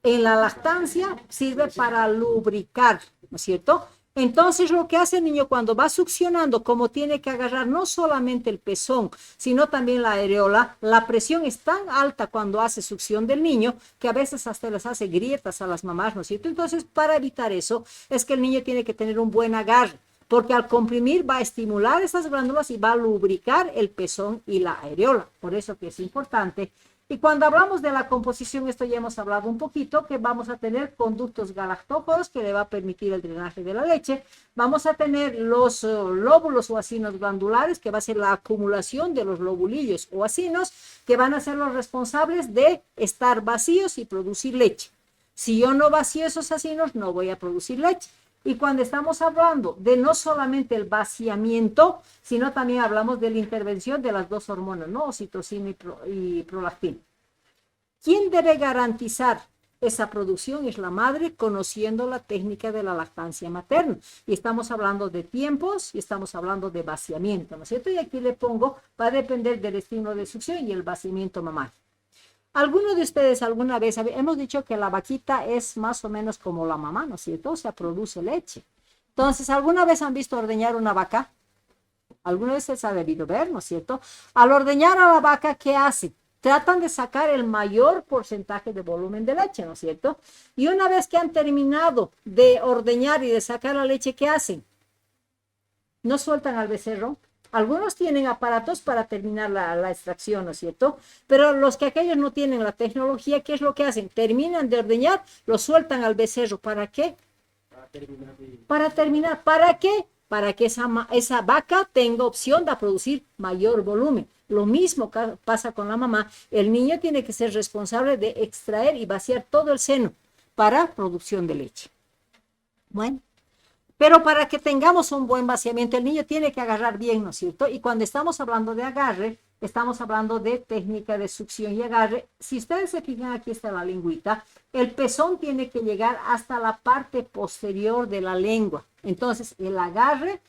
En la lactancia sirve para lubricar, ¿no es cierto? Entonces, lo que hace el niño cuando va succionando, como tiene que agarrar no solamente el pezón, sino también la areola, la presión es tan alta cuando hace succión del niño que a veces hasta les hace grietas a las mamás, ¿no es cierto? Entonces, para evitar eso, es que el niño tiene que tener un buen agarre, porque al comprimir va a estimular esas glándulas y va a lubricar el pezón y la areola. Por eso que es importante. Y cuando hablamos de la composición, esto ya hemos hablado un poquito, que vamos a tener conductos galactópodos que le va a permitir el drenaje de la leche. Vamos a tener los lóbulos o acinos glandulares, que va a ser la acumulación de los lobulillos o acinos, que van a ser los responsables de estar vacíos y producir leche. Si yo no vacío esos acinos, no voy a producir leche. Y cuando estamos hablando de no solamente el vaciamiento, sino también hablamos de la intervención de las dos hormonas, ¿no? Oxitocina y prolactina. ¿Quién debe garantizar esa producción? Es la madre, conociendo la técnica de la lactancia materna. Y estamos hablando de tiempos y estamos hablando de vaciamiento, ¿no es cierto? Y aquí le pongo, va a depender del estímulo de succión y el vaciamiento mamario. ¿Alguno de ustedes alguna vez, hemos dicho que la vaquita es más o menos como la mamá, ¿no es cierto? O sea, produce leche. Entonces, ¿alguna vez han visto ordeñar una vaca? Alguna vez se ha debido ver, ¿no es cierto? Al ordeñar a la vaca, ¿qué hacen? Tratan de sacar el mayor porcentaje de volumen de leche, ¿no es cierto? Y una vez que han terminado de ordeñar y de sacar la leche, ¿qué hacen? No sueltan al becerro. Algunos tienen aparatos para terminar la extracción, ¿no es cierto? Pero los que aquellos no tienen la tecnología, ¿qué es lo que hacen? Terminan de ordeñar, lo sueltan al becerro. ¿Para qué? Para terminar. ¿Para qué? Para que esa vaca tenga opción de producir mayor volumen. Lo mismo pasa con la mamá. El niño tiene que ser responsable de extraer y vaciar todo el seno para producción de leche. Bueno. Pero para que tengamos un buen vaciamiento, el niño tiene que agarrar bien, ¿no es cierto? Y cuando estamos hablando de agarre, estamos hablando de técnica de succión y agarre. Si ustedes se fijan, aquí está la lengüita, el pezón tiene que llegar hasta la parte posterior de la lengua. Entonces, el agarre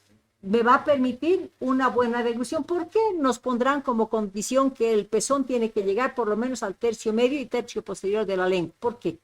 me va a permitir una buena deglución. ¿Por qué nos pondrán como condición que el pezón tiene que llegar por lo menos al tercio medio y tercio posterior de la lengua? ¿Por qué?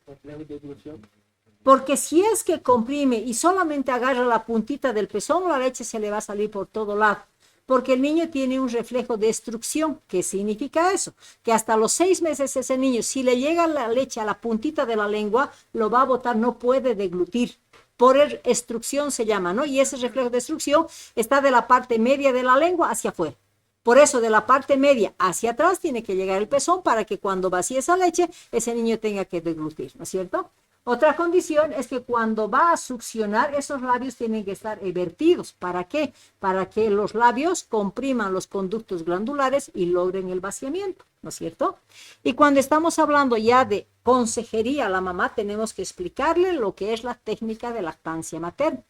Porque si es que comprime y solamente agarra la puntita del pezón, la leche se le va a salir por todo lado. Porque el niño tiene un reflejo de extrusión. ¿Qué significa eso? Que hasta los 6 meses ese niño, si le llega la leche a la puntita de la lengua, lo va a botar, no puede deglutir. Por extrusión se llama, ¿no? Y ese reflejo de extrusión está de la parte media de la lengua hacia afuera. Por eso, de la parte media hacia atrás tiene que llegar el pezón para que cuando vacíe esa leche, ese niño tenga que deglutir, ¿no es cierto? Otra condición es que cuando va a succionar, esos labios tienen que estar vertidos. ¿Para qué? Para que los labios compriman los conductos glandulares y logren el vaciamiento, ¿no es cierto? Y cuando estamos hablando ya de consejería a la mamá, tenemos que explicarle lo que es la técnica de lactancia materna.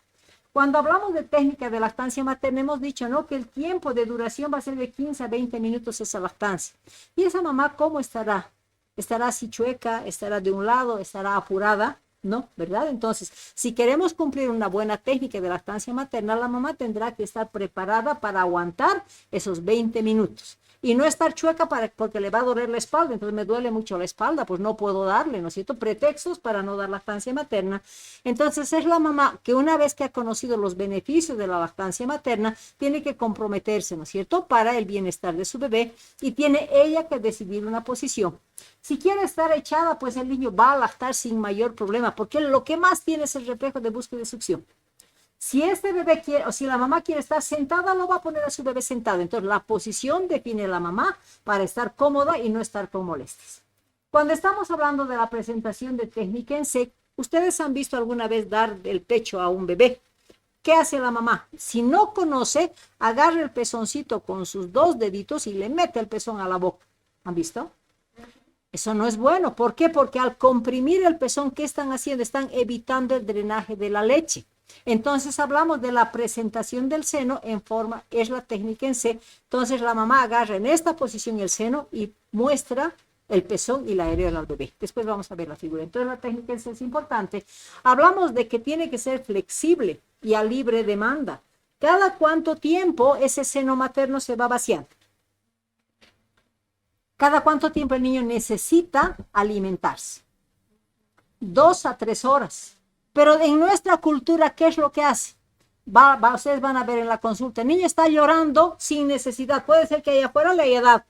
Cuando hablamos de técnica de lactancia materna, hemos dicho, ¿no?, que el tiempo de duración va a ser de 15 a 20 minutos esa lactancia. ¿Y esa mamá cómo estará? ¿Estará así chueca? ¿Estará de un lado? ¿Estará apurada? ¿No? ¿Verdad? Entonces, si queremos cumplir una buena técnica de lactancia materna, la mamá tendrá que estar preparada para aguantar esos 20 minutos. Y no estar chueca porque le va a doler la espalda, entonces me duele mucho la espalda, pues no puedo darle, ¿no es cierto? Pretextos para no dar lactancia materna. Entonces es la mamá que una vez que ha conocido los beneficios de la lactancia materna, tiene que comprometerse, ¿no es cierto?, para el bienestar de su bebé y tiene ella que decidir una posición. Si quiere estar echada, pues el niño va a lactar sin mayor problema, porque lo que más tiene es el reflejo de búsqueda y succión. Si este bebé quiere, o si la mamá quiere estar sentada, lo va a poner a su bebé sentado. Entonces, la posición define la mamá para estar cómoda y no estar con molestias. Cuando estamos hablando de la presentación de técnica en SEC, ¿ustedes han visto alguna vez dar el pecho a un bebé? ¿Qué hace la mamá? Si no conoce, agarra el pezoncito con sus 2 deditos y le mete el pezón a la boca. ¿Han visto? Eso no es bueno. ¿Por qué? Porque al comprimir el pezón, ¿qué están haciendo? Están evitando el drenaje de la leche. Entonces hablamos de la presentación del seno en forma, es la técnica en C. Entonces la mamá agarra en esta posición el seno y muestra el pezón y la areola al bebé. Después vamos a ver la figura. Entonces la técnica en C es importante. Hablamos de que tiene que ser flexible y a libre demanda. ¿Cada cuánto tiempo ese seno materno se va vaciando? ¿Cada cuánto tiempo el niño necesita alimentarse? 2 a 3 horas. Pero en nuestra cultura, ¿qué es lo que hace? Ustedes van a ver en la consulta, el niño está llorando sin necesidad. Puede ser que allá afuera le haya dado.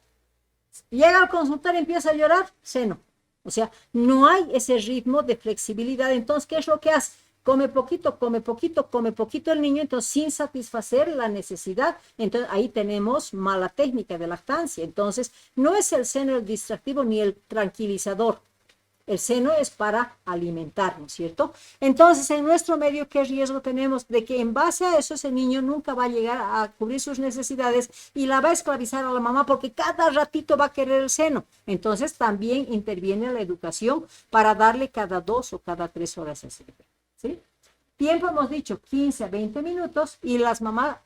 Llega al consultorio y empieza a llorar, seno. O sea, no hay ese ritmo de flexibilidad. Entonces, ¿qué es lo que hace? Come poquito, come poquito, come poquito el niño, entonces sin satisfacer la necesidad. Entonces ahí tenemos mala técnica de lactancia. Entonces no es el seno el distractivo ni el tranquilizador. El seno es para alimentar, ¿no es cierto? Entonces, en nuestro medio, ¿qué riesgo tenemos? De que en base a eso ese niño nunca va a llegar a cubrir sus necesidades y la va a esclavizar a la mamá porque cada ratito va a querer el seno. Entonces, también interviene la educación para darle cada 2 o cada 3 horas a ese bebé, ¿sí? Tiempo hemos dicho 15 a 20 minutos y las mamás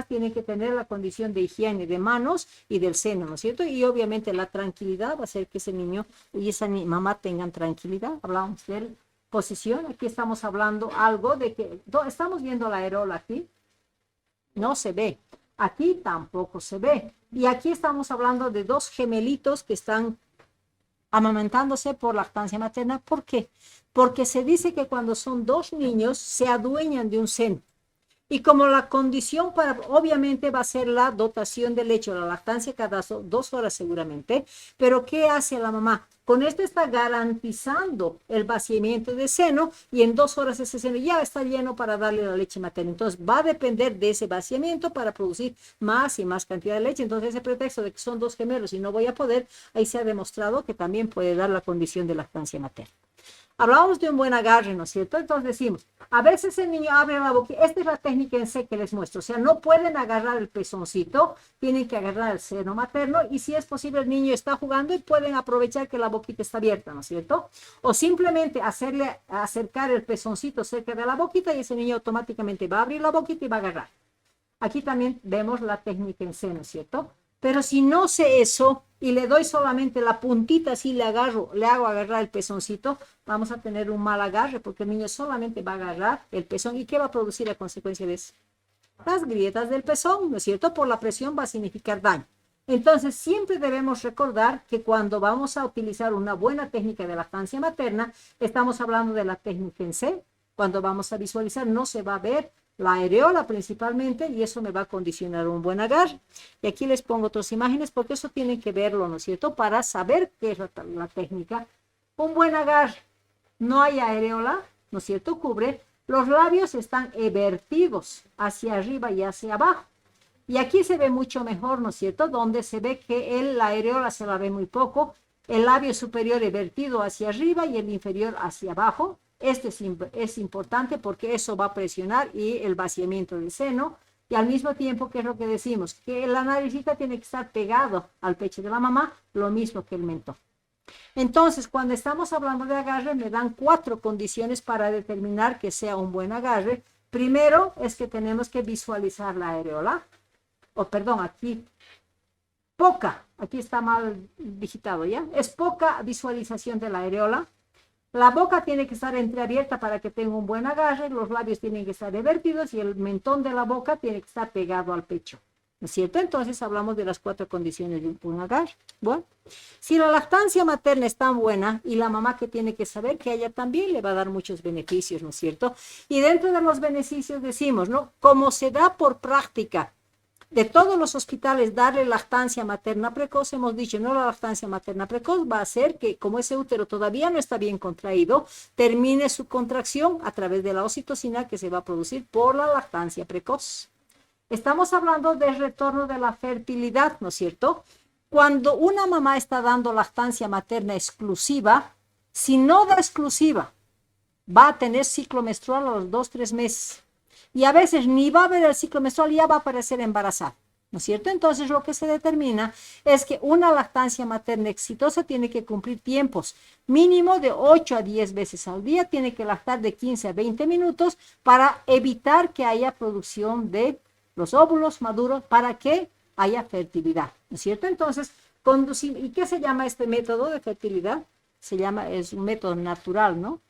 tienen que tener la condición de higiene de manos y del seno, ¿no es cierto? Y obviamente la tranquilidad va a hacer que ese niño y esa mamá tengan tranquilidad. Hablamos de posición, aquí estamos hablando algo de que, estamos viendo la areola aquí, no se ve, aquí tampoco se ve. Y aquí estamos hablando de 2 gemelitos que están amamantándose por lactancia materna. ¿Por qué? Porque se dice que cuando son 2 niños se adueñan de un seno. Y como la condición para, obviamente va a ser la dotación de leche o la lactancia cada 2 horas seguramente, pero ¿qué hace la mamá? Con esto está garantizando el vaciamiento de seno y en 2 horas ese seno ya está lleno para darle la leche materna. Entonces va a depender de ese vaciamiento para producir más y más cantidad de leche. Entonces ese pretexto de que son 2 gemelos y no voy a poder, ahí se ha demostrado que también puede dar la condición de lactancia materna. Hablábamos de un buen agarre, ¿no es cierto? Entonces decimos, a veces el niño abre la boca. Esta es la técnica en C que les muestro. O sea, no pueden agarrar el pezoncito, tienen que agarrar el seno materno y si es posible el niño está jugando y pueden aprovechar que la boquita está abierta, ¿no es cierto? O simplemente hacerle acercar el pezoncito cerca de la boquita y ese niño automáticamente va a abrir la boquita y va a agarrar. Aquí también vemos la técnica en C, ¿no es cierto? Pero si no sé eso y le doy solamente la puntita, así le hago agarrar el pezoncito, vamos a tener un mal agarre porque el niño solamente va a agarrar el pezón. ¿Y qué va a producir a consecuencia de eso? Las grietas del pezón, ¿no es cierto? Por la presión va a significar daño. Entonces, siempre debemos recordar que cuando vamos a utilizar una buena técnica de lactancia materna, estamos hablando de la técnica en C. Cuando vamos a visualizar, no se va a ver la areola principalmente y eso me va a condicionar un buen agarre. Y aquí les pongo otras imágenes porque eso tienen que verlo, ¿no es cierto? Para saber qué es la técnica. Un buen agarre. No hay areola, ¿no es cierto? Cubre. Los labios están evertidos hacia arriba y hacia abajo. Y aquí se ve mucho mejor, ¿no es cierto? Donde se ve que la areola se la ve muy poco, el labio superior vertido hacia arriba y el inferior hacia abajo. Este es importante porque eso va a presionar y el vaciamiento del seno. Y al mismo tiempo, ¿qué es lo que decimos? Que la naricita tiene que estar pegado al pecho de la mamá, lo mismo que el mentón. Entonces, cuando estamos hablando de agarre, me dan 4 condiciones para determinar que sea un buen agarre. Primero es que tenemos que visualizar la areola. Perdón, aquí está mal digitado, ¿ya? Es poca visualización de la areola. La boca tiene que estar entreabierta para que tenga un buen agarre, los labios tienen que estar revertidos y el mentón de la boca tiene que estar pegado al pecho, ¿no es cierto? Entonces hablamos de las 4 condiciones de un buen agarre. Bueno, si la lactancia materna es tan buena y la mamá que tiene que saber que a ella también le va a dar muchos beneficios, ¿no es cierto? Y dentro de los beneficios decimos, ¿no? Como se da por práctica, de todos los hospitales darle lactancia materna precoz, hemos dicho, no, la lactancia materna precoz va a hacer que, como ese útero todavía no está bien contraído, termine su contracción a través de la oxitocina que se va a producir por la lactancia precoz. Estamos hablando del retorno de la fertilidad, ¿no es cierto? Cuando una mamá está dando lactancia materna exclusiva, si no da exclusiva, va a tener ciclo menstrual a los 2-3 meses. Y a veces ni va a haber el ciclo menstrual, ya va a aparecer embarazada, ¿no es cierto? Entonces lo que se determina es que una lactancia materna exitosa tiene que cumplir tiempos mínimo de 8 a 10 veces al día, tiene que lactar de 15 a 20 minutos para evitar que haya producción de los óvulos maduros, para que haya fertilidad, ¿no es cierto? Entonces, ¿y qué se llama este método de fertilidad? Es un método natural, ¿no?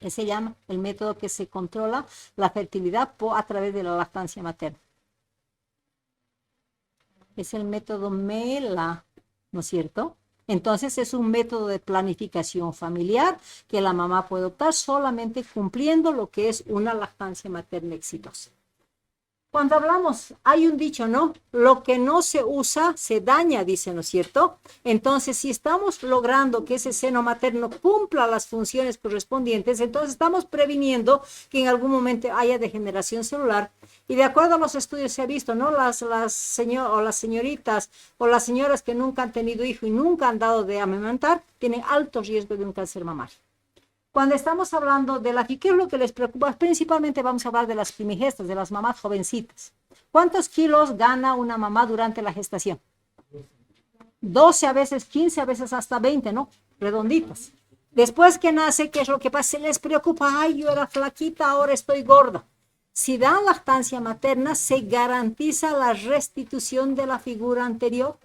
Se llama el método que se controla la fertilidad a través de la lactancia materna. Es el método MELA, ¿no es cierto? Entonces es un método de planificación familiar que la mamá puede optar solamente cumpliendo lo que es una lactancia materna exitosa. Cuando hablamos, hay un dicho, ¿no? Lo que no se usa se daña, dice, ¿no es cierto? Entonces, si estamos logrando que ese seno materno cumpla las funciones correspondientes, entonces estamos previniendo que en algún momento haya degeneración celular. Y de acuerdo a los estudios se ha visto, ¿no? Las señoritas o las señoras que nunca han tenido hijo y nunca han dado de amamantar, tienen alto riesgo de un cáncer mamario. Cuando estamos hablando de ¿qué es lo que les preocupa? Principalmente vamos a hablar de las primigestas, de las mamás jovencitas. ¿Cuántos kilos gana una mamá durante la gestación? 12 a veces, 15 a veces hasta 20, ¿no? Redonditas. Después que nace, ¿qué es lo que pasa? Se les preocupa, ay, yo era flaquita, ahora estoy gorda. Si dan lactancia materna, se garantiza la restitución de la figura anterior.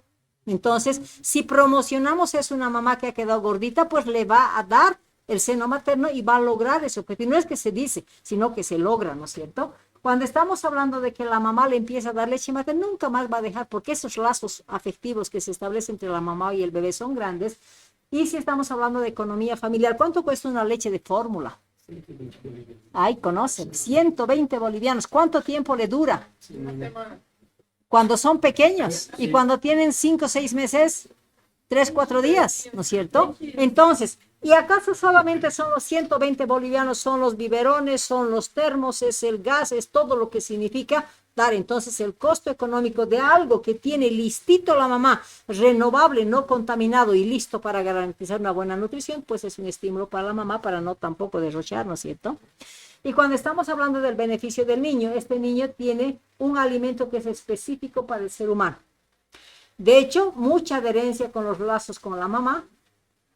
Entonces, si promocionamos es una mamá que ha quedado gordita, pues le va a dar el seno materno y va a lograr ese objetivo. No es que se dice, sino que se logra, ¿no es cierto? Cuando estamos hablando de que la mamá le empieza a dar leche materna, nunca más va a dejar, porque esos lazos afectivos que se establecen entre la mamá y el bebé son grandes. Y si estamos hablando de economía familiar, ¿cuánto cuesta una leche de fórmula? Ay, conocen, 120 bolivianos. ¿Cuánto tiempo le dura? Cuando son pequeños y cuando tienen 5 o 6 meses, 3, 4 días, ¿no es cierto? Entonces, ¿y acaso solamente son los 120 bolivianos, son los biberones, son los termos, es el gas, es todo lo que significa dar? Entonces el costo económico de algo que tiene listito la mamá, renovable, no contaminado y listo para garantizar una buena nutrición, pues es un estímulo para la mamá para no tampoco derrochar, ¿no es cierto? Y cuando estamos hablando del beneficio del niño, este niño tiene un alimento que es específico para el ser humano. De hecho, mucha adherencia con los lazos con la mamá.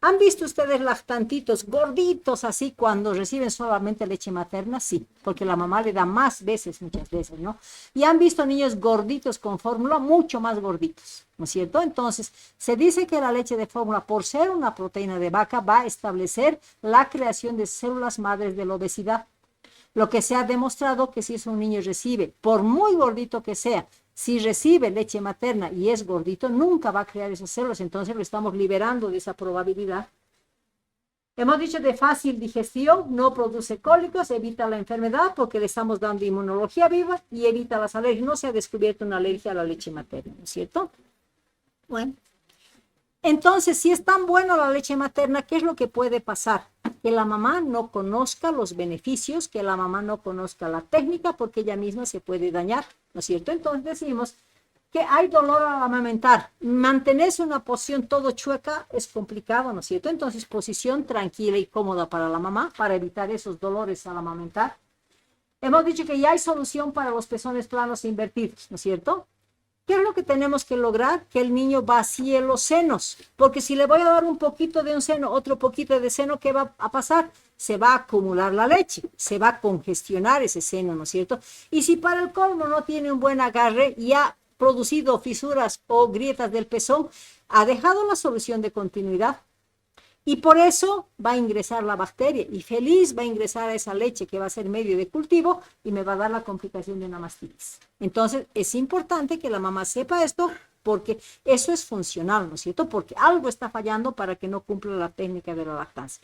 ¿Han visto ustedes lactantitos gorditos así cuando reciben solamente leche materna? Sí, porque la mamá le da más veces, muchas veces, ¿no? Y han visto niños gorditos con fórmula, mucho más gorditos, ¿no es cierto? Entonces, se dice que la leche de fórmula, por ser una proteína de vaca, va a establecer la creación de células madres de la obesidad. Lo que se ha demostrado que si es un niño recibe, por muy gordito que sea, Si recibe leche materna y es gordito, nunca va a crear esas células, entonces lo estamos liberando de esa probabilidad. Hemos dicho de fácil digestión, no produce cólicos, evita la enfermedad porque le estamos dando inmunología viva y evita las alergias. No se ha descubierto una alergia a la leche materna, ¿no es cierto? Bueno, entonces, si es tan buena la leche materna, ¿qué es lo que puede pasar? Que la mamá no conozca los beneficios, que la mamá no conozca la técnica porque ella misma se puede dañar, ¿no es cierto? Entonces decimos que hay dolor al amamentar. Mantenerse una posición todo chueca es complicado, ¿no es cierto? Entonces, posición tranquila y cómoda para la mamá, para evitar esos dolores al amamentar. Hemos dicho que ya hay solución para los pezones planos e invertidos, ¿no es cierto? ¿Qué es lo que tenemos que lograr? Que el niño vacíe los senos, porque si le voy a dar un poquito de un seno, otro poquito de seno, ¿qué va a pasar? Se va a acumular la leche, se va a congestionar ese seno, ¿no es cierto? Y si para el colmo no tiene un buen agarre y ha producido fisuras o grietas del pezón, ha dejado la solución de continuidad. Y por eso va a ingresar la bacteria y feliz va a ingresar a esa leche que va a ser medio de cultivo y me va a dar la complicación de una mastitis. Entonces es importante que la mamá sepa esto porque eso es funcional, ¿no es cierto? Porque algo está fallando para que no cumpla la técnica de la lactancia.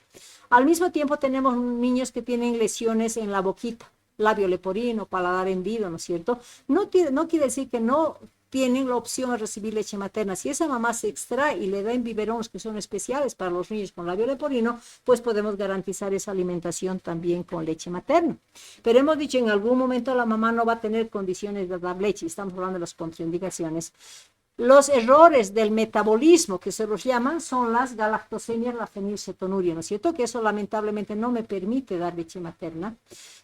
Al mismo tiempo tenemos niños que tienen lesiones en la boquita, labio leporino, paladar hendido, ¿no es cierto? No quiere decir que no tienen la opción de recibir leche materna. Si esa mamá se extrae y le da en biberones que son especiales para los niños con labio leporino, pues podemos garantizar esa alimentación también con leche materna. Pero hemos dicho, en algún momento la mamá no va a tener condiciones de dar leche, estamos hablando de las contraindicaciones. Los errores del metabolismo, que se los llaman, son las galactosemias, la fenilcetonuria, ¿no es cierto? Que eso lamentablemente no me permite dar leche materna.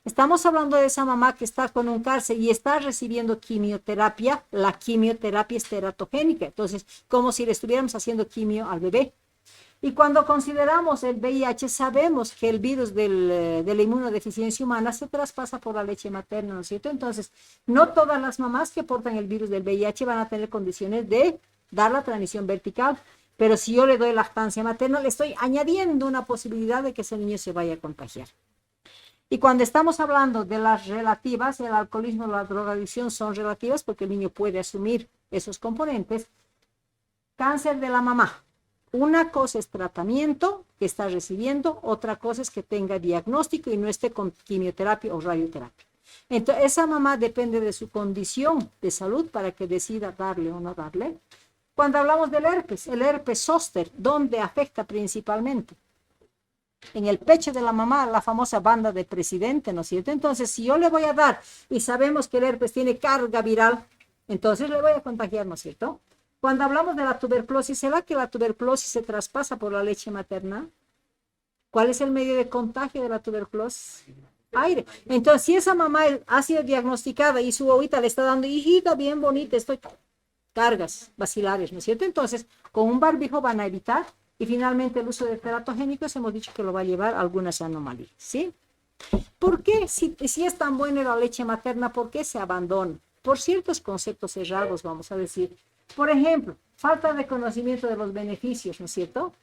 Estamos hablando de esa mamá que está con un cáncer y está recibiendo quimioterapia. La quimioterapia es teratogénica, entonces, como si le estuviéramos haciendo quimio al bebé. Y cuando consideramos el VIH, sabemos que el virus de la inmunodeficiencia humana se traspasa por la leche materna, ¿no es cierto? Entonces, no todas las mamás que portan el virus del VIH van a tener condiciones de dar la transmisión vertical, pero si yo le doy lactancia materna, le estoy añadiendo una posibilidad de que ese niño se vaya a contagiar. Y cuando estamos hablando de las relativas, el alcoholismo y la drogadicción son relativas porque el niño puede asumir esos componentes. Cáncer de la mamá. Una cosa es tratamiento que está recibiendo, otra cosa es que tenga diagnóstico y no esté con quimioterapia o radioterapia. Entonces, esa mamá depende de su condición de salud para que decida darle o no darle. Cuando hablamos del herpes, el herpes zóster, ¿dónde afecta principalmente? En el pecho de la mamá, la famosa banda de presidente, ¿no es cierto? Entonces, si yo le voy a dar y sabemos que el herpes tiene carga viral, entonces le voy a contagiar, ¿no es cierto? Cuando hablamos de la tuberculosis, ¿será que la tuberculosis se traspasa por la leche materna? ¿Cuál es el medio de contagio de la tuberculosis? Aire. Entonces, si esa mamá ha sido diagnosticada y su abuelita le está dando, hijita, bien bonita, estoy cargas vacilares, ¿no es cierto? Entonces, con un barbijo van a evitar y finalmente el uso de teratogénicos hemos dicho que lo va a llevar a algunas anomalías, ¿sí? ¿Por qué? Si es tan buena la leche materna, ¿por qué se abandona? Por ciertos conceptos errados, vamos a decir. Por ejemplo, falta de conocimiento de los beneficios, ¿no es cierto?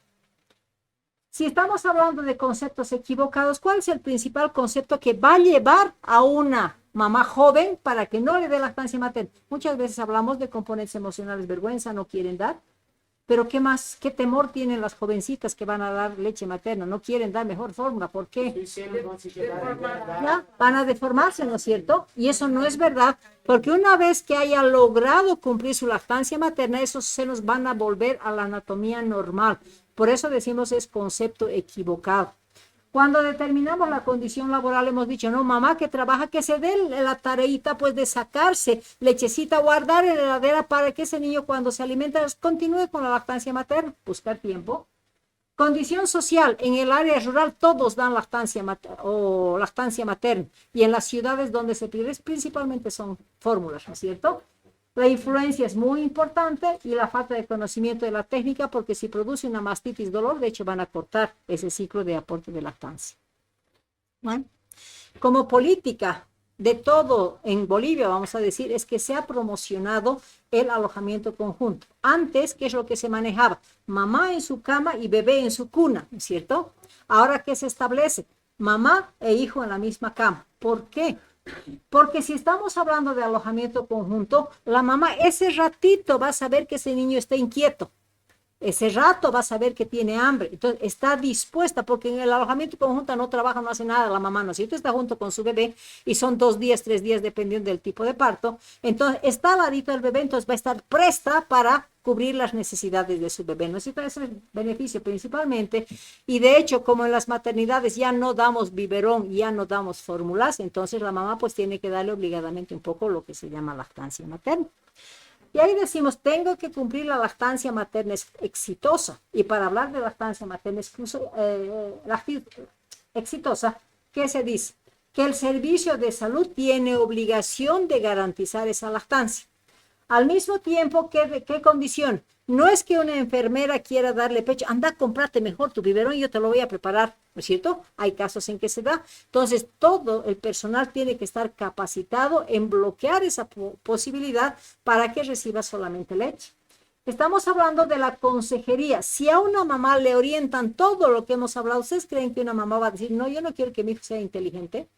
Si estamos hablando de conceptos equivocados, ¿cuál es el principal concepto que va a llevar a una mamá joven para que no le dé lactancia materna? Muchas veces hablamos de componentes emocionales, vergüenza, no quieren dar. Pero ¿qué más? ¿Qué temor tienen las jovencitas que van a dar leche materna? No quieren dar mejor fórmula. ¿Por qué? Ya, van a deformarse, ¿no es cierto? Y eso no es verdad, porque una vez que haya logrado cumplir su lactancia materna, esos senos van a volver a la anatomía normal. Por eso decimos es concepto equivocado. Cuando determinamos la condición laboral hemos dicho, no, mamá que trabaja, que se dé la tareita pues de sacarse lechecita, guardar en la heladera para que ese niño cuando se alimenta continúe con la lactancia materna, buscar tiempo. Condición social, en el área rural todos dan lactancia materna y en las ciudades donde se pide principalmente son fórmulas, ¿no es cierto? La influencia es muy importante y la falta de conocimiento de la técnica porque si produce una mastitis dolor, de hecho van a cortar ese ciclo de aporte de lactancia. Bueno, como política de todo en Bolivia, vamos a decir, es que se ha promocionado el alojamiento conjunto. Antes, ¿qué es lo que se manejaba? Mamá en su cama y bebé en su cuna, ¿no es cierto? Ahora, ¿qué se establece? Mamá e hijo en la misma cama. ¿Por qué? Porque si estamos hablando de alojamiento conjunto, la mamá ese ratito va a saber que ese niño está inquieto. Ese rato va a saber que tiene hambre. Entonces, está dispuesta, porque en el alojamiento conjunto no trabaja, no hace nada la mamá, ¿no es cierto? Está junto con su bebé y son 2 días, 3 días, dependiendo del tipo de parto. Entonces, está al ladito del bebé, entonces va a estar presta para cubrir las necesidades de su bebé, ¿no es cierto? Ese es el beneficio principalmente. Y de hecho, como en las maternidades ya no damos biberón, ya no damos fórmulas, entonces la mamá pues tiene que darle obligadamente un poco lo que se llama lactancia materna. Y ahí decimos, tengo que cumplir la lactancia materna exitosa. Y para hablar de lactancia materna exitosa, ¿qué se dice? Que el servicio de salud tiene obligación de garantizar esa lactancia. Al mismo tiempo, ¿qué condición? No es que una enfermera quiera darle pecho, anda, cómprate mejor tu biberón y yo te lo voy a preparar, ¿no es cierto? Hay casos en que se da. Entonces, todo el personal tiene que estar capacitado en bloquear esa posibilidad para que reciba solamente leche. Estamos hablando de la consejería. Si a una mamá le orientan todo lo que hemos hablado, ¿ustedes creen que una mamá va a decir, no, yo no quiero que mi hijo sea inteligente?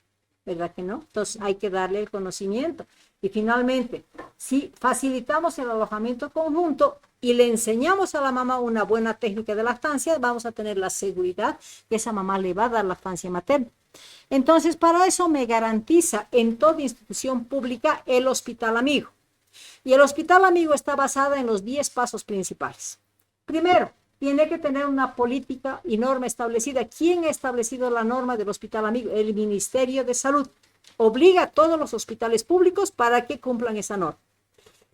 ¿Verdad que no? Entonces hay que darle el conocimiento. Y finalmente, si facilitamos el alojamiento conjunto y le enseñamos a la mamá una buena técnica de lactancia, vamos a tener la seguridad que esa mamá le va a dar lactancia materna. Entonces, para eso me garantiza en toda institución pública el Hospital Amigo. Y el Hospital Amigo está basada en los 10 pasos principales. Primero, tiene que tener una política y norma establecida. ¿Quién ha establecido la norma del Hospital Amigo? El Ministerio de Salud. Obliga a todos los hospitales públicos para que cumplan esa norma.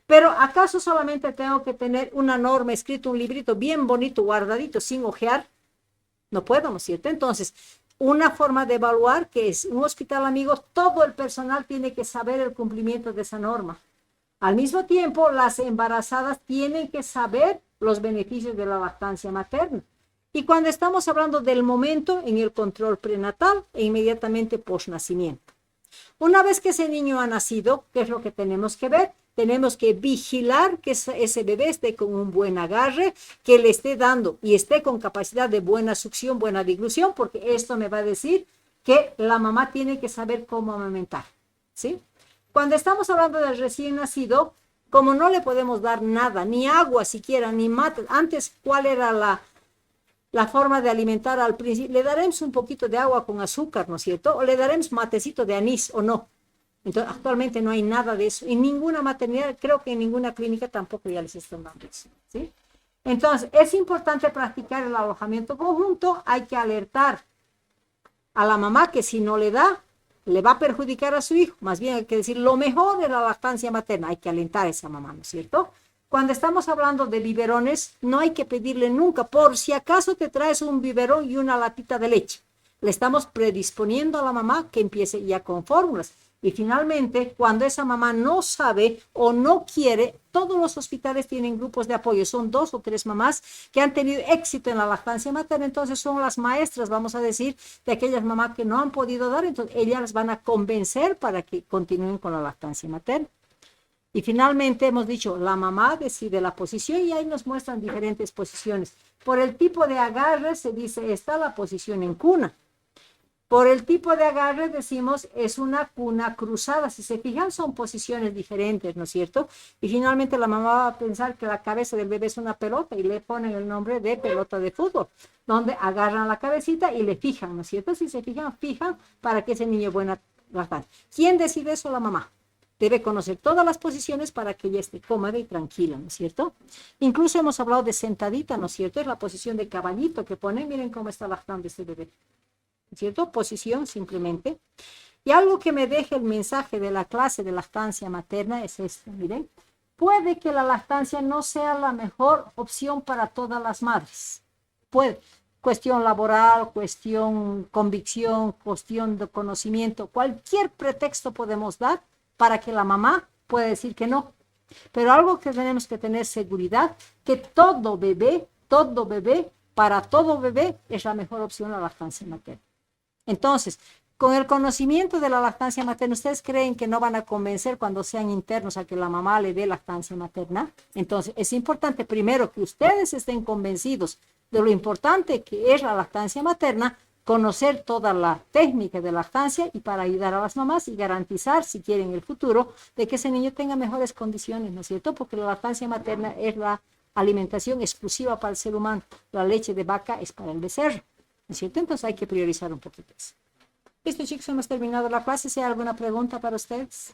Pero ¿acaso solamente tengo que tener una norma escrita, un librito bien bonito, guardadito, sin ojear? No puedo, ¿no es cierto? Entonces, una forma de evaluar que es un Hospital Amigo, todo el personal tiene que saber el cumplimiento de esa norma. Al mismo tiempo, las embarazadas tienen que saber los beneficios de la lactancia materna. Y cuando estamos hablando del momento en el control prenatal e inmediatamente posnacimiento. Una vez que ese niño ha nacido, ¿qué es lo que tenemos que ver? Tenemos que vigilar que ese bebé esté con un buen agarre, que le esté dando y esté con capacidad de buena succión, buena diglución, porque esto me va a decir que la mamá tiene que saber cómo amamantar, ¿sí? Cuando estamos hablando del recién nacido, como no le podemos dar nada, ni agua siquiera, ni mate, antes, ¿cuál era la forma de alimentar al principio? Le daremos un poquito de agua con azúcar, ¿no es cierto? O le daremos matecito de anís, ¿o no? Entonces, actualmente no hay nada de eso. En ninguna maternidad, creo que en ninguna clínica tampoco ya les están dando eso, ¿sí? Entonces, es importante practicar el alojamiento conjunto. Hay que alertar a la mamá que si no le da, le va a perjudicar a su hijo. Más bien hay que decir, lo mejor de la lactancia materna. Hay que alentar a esa mamá, ¿no es cierto? Cuando estamos hablando de biberones, no hay que pedirle nunca, por si acaso te traes un biberón y una latita de leche. Le estamos predisponiendo a la mamá que empiece ya con fórmulas. Y finalmente, cuando esa mamá no sabe o no quiere, todos los hospitales tienen grupos de apoyo. Son 2 o 3 mamás que han tenido éxito en la lactancia materna. Entonces son las maestras, vamos a decir, de aquellas mamás que no han podido dar. Entonces ellas las van a convencer para que continúen con la lactancia materna. Y finalmente hemos dicho, la mamá decide la posición y ahí nos muestran diferentes posiciones. Por el tipo de agarre se dice, está la posición en cuna. Por el tipo de agarre decimos, es una cuna cruzada. Si se fijan, son posiciones diferentes, ¿no es cierto? Y finalmente la mamá va a pensar que la cabeza del bebé es una pelota y le ponen el nombre de pelota de fútbol, donde agarran la cabecita y le fijan, ¿no es cierto? Si se fijan, fijan para que ese niño buena lactancia. ¿Quién decide eso? La mamá. Debe conocer todas las posiciones para que ella esté cómoda y tranquila, ¿no es cierto? Incluso hemos hablado de sentadita, ¿no es cierto? Es la posición de caballito que pone, miren cómo está lactando este bebé, ¿no es cierto? Posición simplemente. Y algo que me deje el mensaje de la clase de lactancia materna es esto, miren. Puede que la lactancia no sea la mejor opción para todas las madres. Puede. Cuestión laboral, cuestión convicción, cuestión de conocimiento, cualquier pretexto podemos dar para que la mamá pueda decir que no. Pero algo que tenemos que tener seguridad, que todo bebé, para todo bebé es la mejor opción la lactancia materna. Entonces, con el conocimiento de la lactancia materna, ¿ustedes creen que no van a convencer cuando sean internos a que la mamá le dé lactancia materna? Entonces, es importante primero que ustedes estén convencidos de lo importante que es la lactancia materna conocer toda la técnica de lactancia y para ayudar a las mamás y garantizar, si quieren en el futuro, de que ese niño tenga mejores condiciones, ¿no es cierto? Porque la lactancia materna es la alimentación exclusiva para el ser humano. La leche de vaca es para el becerro, ¿no es cierto? Entonces hay que priorizar un poquito eso. Listo, chicos, hemos terminado la clase. Si hay alguna pregunta para ustedes.